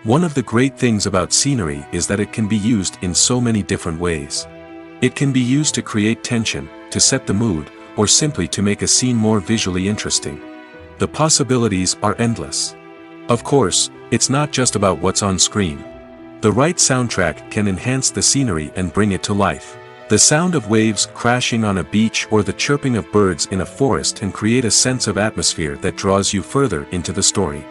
One of the great things about scenery is that it can be used in so many different ways. It can be used to create tension, to set the mood, or simply to make a scene more visually interesting. The possibilities are endless. Of course, it's not just about what's on screen. The right soundtrack can enhance the scenery and bring it to life. The sound of waves crashing on a beach or the chirping of birds in a forest can create a sense of atmosphere that draws you further into the story.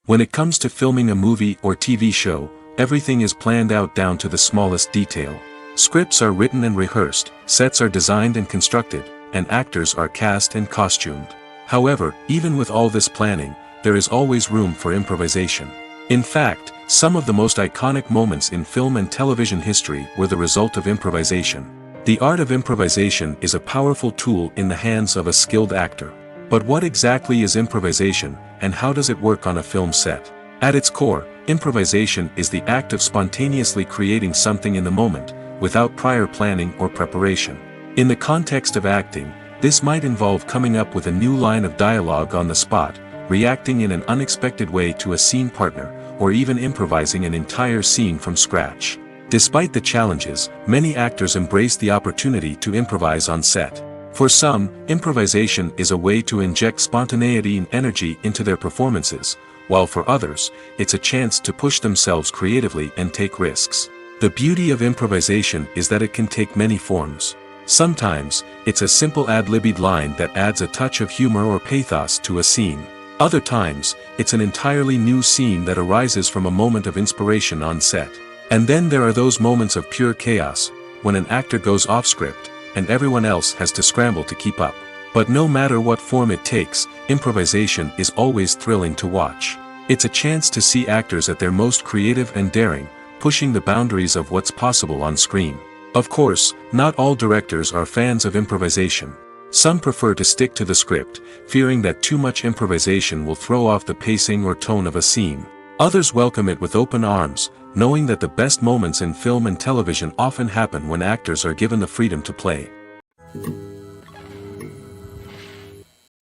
When it comes to filming a movie or TV show, everything is planned out down to the smallest detail. Scripts are written and rehearsed, sets are designed and constructed, and actors are cast and costumed. However, even with all this planning, there is always room for improvisation. In fact, some of the most iconic moments in film and television history were the result of improvisation. The art of improvisation is a powerful tool in the hands of a skilled actor. But what exactly is improvisation, and how does it work on a film set? At its core, improvisation is the act of spontaneously creating something in the moment, without prior planning or preparation. In the context of acting, this might involve coming up with a new line of dialogue on the spot, reacting in an unexpected way to a scene partner, or even improvising an entire scene from scratch. Despite the challenges, many actors embrace the opportunity to improvise on set. For some, improvisation is a way to inject spontaneity and energy into their performances, while for others, it's a chance to push themselves creatively and take risks. The beauty of improvisation is that it can take many forms. Sometimes, it's a simple ad-libbed line that adds a touch of humor or pathos to a scene. Other times, it's an entirely new scene that arises from a moment of inspiration on set. And then there are those moments of pure chaos, when an actor goes off script, and everyone else has to scramble to keep up. But no matter what form it takes, improvisation is always thrilling to watch. It's a chance to see actors at their most creative and daring, pushing the boundaries of what's possible on screen. Of course, not all directors are fans of improvisation. Some prefer to stick to the script, fearing that too much improvisation will throw off the pacing or tone of a scene. Others welcome it with open arms, knowing that the best moments in film and television often happen when actors are given the freedom to play.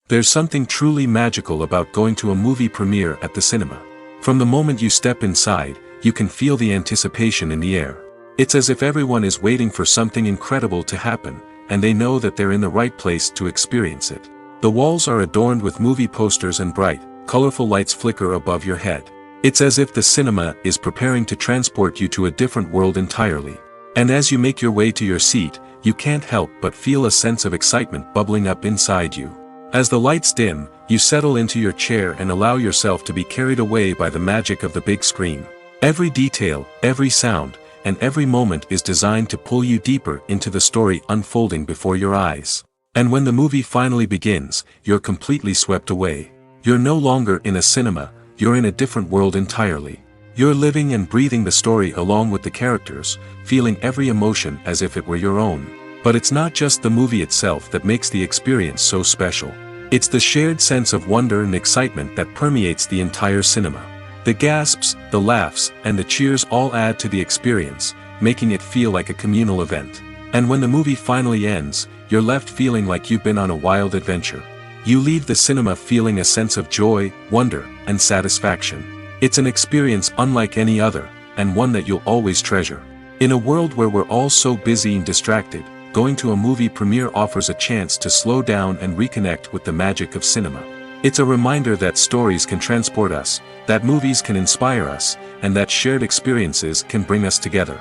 There's something truly magical about going to a movie premiere at the cinema. From the moment you step inside, you can feel the anticipation in the air. It's as if everyone is waiting for something incredible to happen, and they know that they're in the right place to experience it. The walls are adorned with movie posters and bright, colorful lights flicker above your head. It's as if the cinema is preparing to transport you to a different world entirely. And as you make your way to your seat, you can't help but feel a sense of excitement bubbling up inside you. As the lights dim, you settle into your chair and allow yourself to be carried away by the magic of the big screen. Every detail, every sound, and every moment is designed to pull you deeper into the story unfolding before your eyes. And when the movie finally begins, you're completely swept away. You're no longer in a cinema, you're in a different world entirely. You're living and breathing the story along with the characters, feeling every emotion as if it were your own. But it's not just the movie itself that makes the experience so special. It's the shared sense of wonder and excitement that permeates the entire cinema. The gasps, the laughs, and the cheers all add to the experience, making it feel like a communal event. And when the movie finally ends, you're left feeling like you've been on a wild adventure. You leave the cinema feeling a sense of joy, wonder, and satisfaction. It's an experience unlike any other, and one that you'll always treasure. In a world where we're all so busy and distracted, going to a movie premiere offers a chance to slow down and reconnect with the magic of cinema. It's a reminder that stories can transport us, that movies can inspire us, and that shared experiences can bring us together.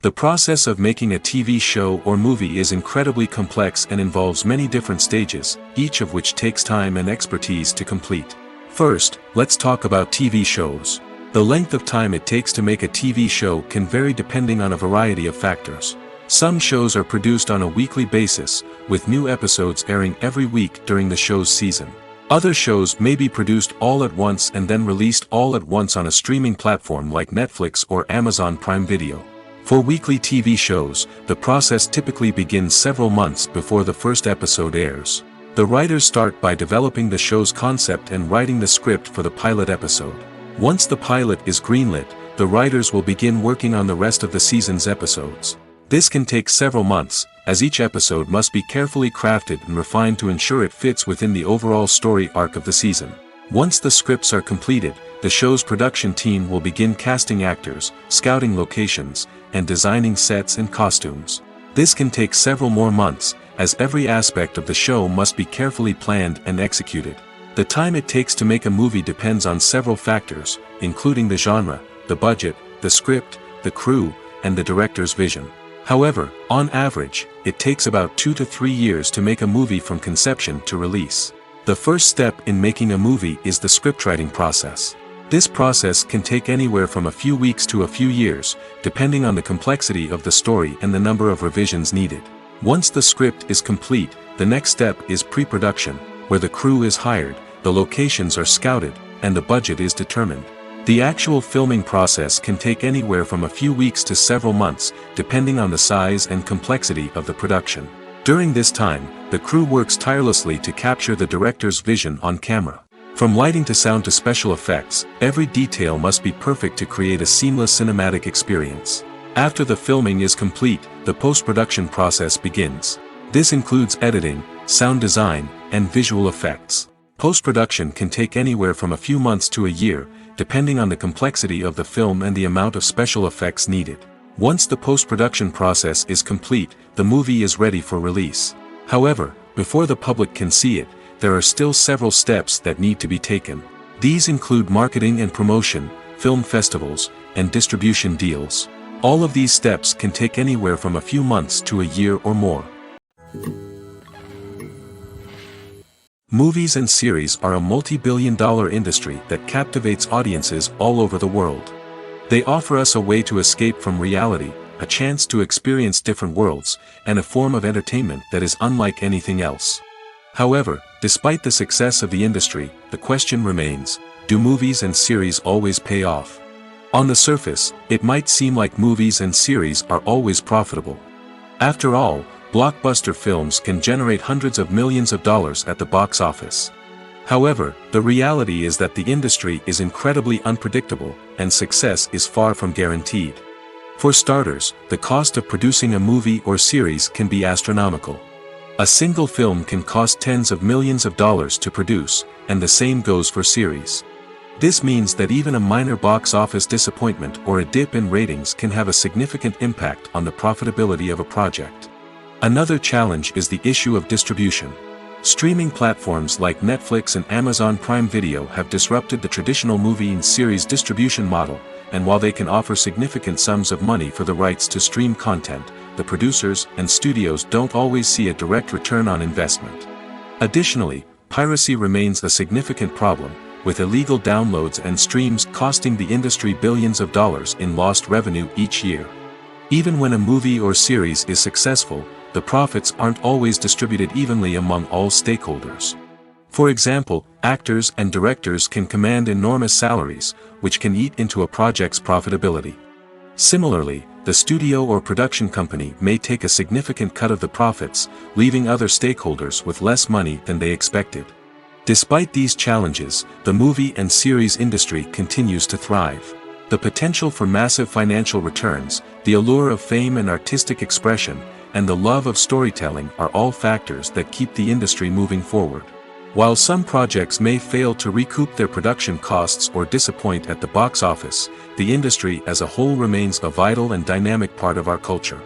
The process of making a TV show or movie is incredibly complex and involves many different stages, each of which takes time and expertise to complete. First, let's talk about TV shows. The length of time it takes to make a TV show can vary depending on a variety of factors. Some shows are produced on a weekly basis, with new episodes airing every week during the show's season. Other shows may be produced all at once and then released all at once on a streaming platform like Netflix or Amazon Prime Video. For weekly TV shows, the process typically begins several months before the first episode airs. The writers start by developing the show's concept and writing the script for the pilot episode. Once the pilot is greenlit, the writers will begin working on the rest of the season's episodes. This can take several months, as each episode must be carefully crafted and refined to ensure it fits within the overall story arc of the season. Once the scripts are completed, the show's production team will begin casting actors, scouting locations, and designing sets and costumes. This can take several more months, as every aspect of the show must be carefully planned and executed. The time it takes to make a movie depends on several factors, including the genre, the budget, the script, the crew, and the director's vision. However, on average, it takes about 2 to 3 years to make a movie from conception to release. The first step in making a movie is the scriptwriting process. This process can take anywhere from a few weeks to a few years, depending on the complexity of the story and the number of revisions needed. Once the script is complete, the next step is pre-production, where the crew is hired, the locations are scouted, and the budget is determined. The actual filming process can take anywhere from a few weeks to several months, depending on the size and complexity of the production. During this time, the crew works tirelessly to capture the director's vision on camera. From lighting to sound to special effects, every detail must be perfect to create a seamless cinematic experience. After the filming is complete, the post-production process begins. This includes editing, sound design, and visual effects. Post-production can take anywhere from a few months to a year, depending on the complexity of the film and the amount of special effects needed. Once the post-production process is complete, the movie is ready for release. However, before the public can see it, there are still several steps that need to be taken. These include marketing and promotion, film festivals, and distribution deals. All of these steps can take anywhere from a few months to a year or more. Movies and series are a multi-billion-dollar industry that captivates audiences all over the world. They offer us a way to escape from reality, a chance to experience different worlds, and a form of entertainment that is unlike anything else. However, despite the success of the industry, the question remains, do movies and series always pay off? On the surface, it might seem like movies and series are always profitable. After all, blockbuster films can generate hundreds of millions of dollars at the box office. However, the reality is that the industry is incredibly unpredictable, and success is far from guaranteed. For starters, the cost of producing a movie or series can be astronomical. A single film can cost tens of millions of dollars to produce, and the same goes for series. This means that even a minor box office disappointment or a dip in ratings can have a significant impact on the profitability of a project. Another challenge is the issue of distribution. Streaming platforms like Netflix and Amazon Prime Video have disrupted the traditional movie and series distribution model, and while they can offer significant sums of money for the rights to stream content, the producers and studios don't always see a direct return on investment. Additionally, piracy remains a significant problem, with illegal downloads and streams costing the industry billions of dollars in lost revenue each year. Even when a movie or series is successful, the profits aren't always distributed evenly among all stakeholders. For example, actors and directors can command enormous salaries, which can eat into a project's profitability. Similarly, the studio or production company may take a significant cut of the profits, leaving other stakeholders with less money than they expected. Despite these challenges, the movie and series industry continues to thrive. The potential for massive financial returns, the allure of fame and artistic expression, and the love of storytelling are all factors that keep the industry moving forward. While some projects may fail to recoup their production costs or disappoint at the box office, the industry as a whole remains a vital and dynamic part of our culture.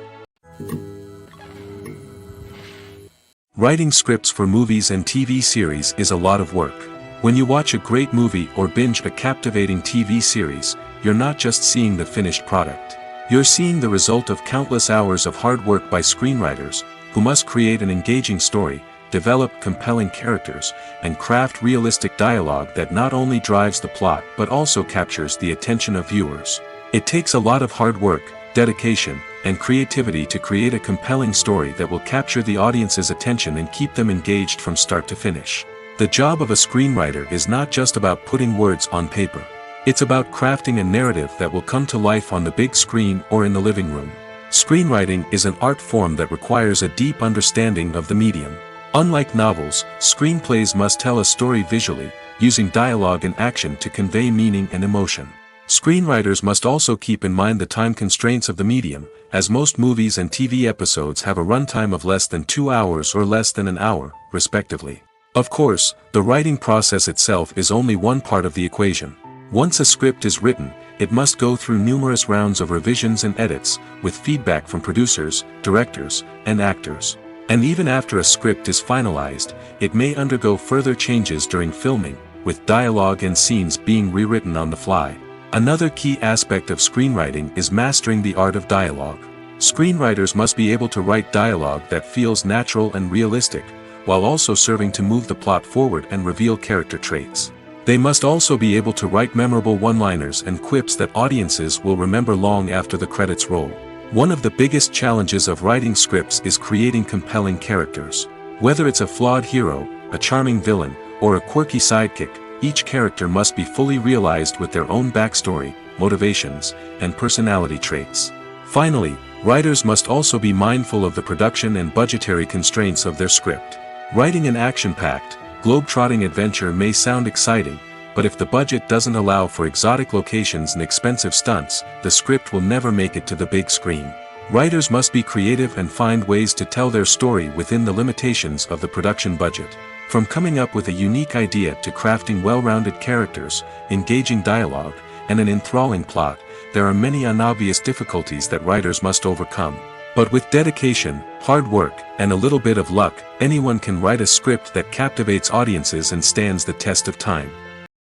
Writing scripts for movies and TV series is a lot of work. When you watch a great movie or binge a captivating TV series, you're not just seeing the finished product. You're seeing the result of countless hours of hard work by screenwriters, who must create an engaging story, develop compelling characters, and craft realistic dialogue that not only drives the plot but also captures the attention of viewers. It takes a lot of hard work, dedication, and creativity to create a compelling story that will capture the audience's attention and keep them engaged from start to finish. The job of a screenwriter is not just about putting words on paper. It's about crafting a narrative that will come to life on the big screen or in the living room. Screenwriting is an art form that requires a deep understanding of the medium. Unlike novels, screenplays must tell a story visually, using dialogue and action to convey meaning and emotion. Screenwriters must also keep in mind the time constraints of the medium, as most movies and TV episodes have a runtime of less than 2 hours or less than an hour, respectively. Of course, the writing process itself is only one part of the equation. Once a script is written, it must go through numerous rounds of revisions and edits, with feedback from producers, directors, and actors. And even after a script is finalized, it may undergo further changes during filming, with dialogue and scenes being rewritten on the fly. Another key aspect of screenwriting is mastering the art of dialogue. Screenwriters must be able to write dialogue that feels natural and realistic, while also serving to move the plot forward and reveal character traits. They must also be able to write memorable one-liners and quips that audiences will remember long after the credits roll. One of the biggest challenges of writing scripts is creating compelling characters. Whether it's a flawed hero, a charming villain, or a quirky sidekick, each character must be fully realized with their own backstory, motivations, and personality traits. Finally, writers must also be mindful of the production and budgetary constraints of their script. Writing an action-packed, globe-trotting adventure may sound exciting, but if the budget doesn't allow for exotic locations and expensive stunts, the script will never make it to the big screen. Writers must be creative and find ways to tell their story within the limitations of the production budget. From coming up with a unique idea to crafting well-rounded characters, engaging dialogue, and an enthralling plot, there are many unobvious difficulties that writers must overcome. But with dedication, hard work, and a little bit of luck, anyone can write a script that captivates audiences and stands the test of time.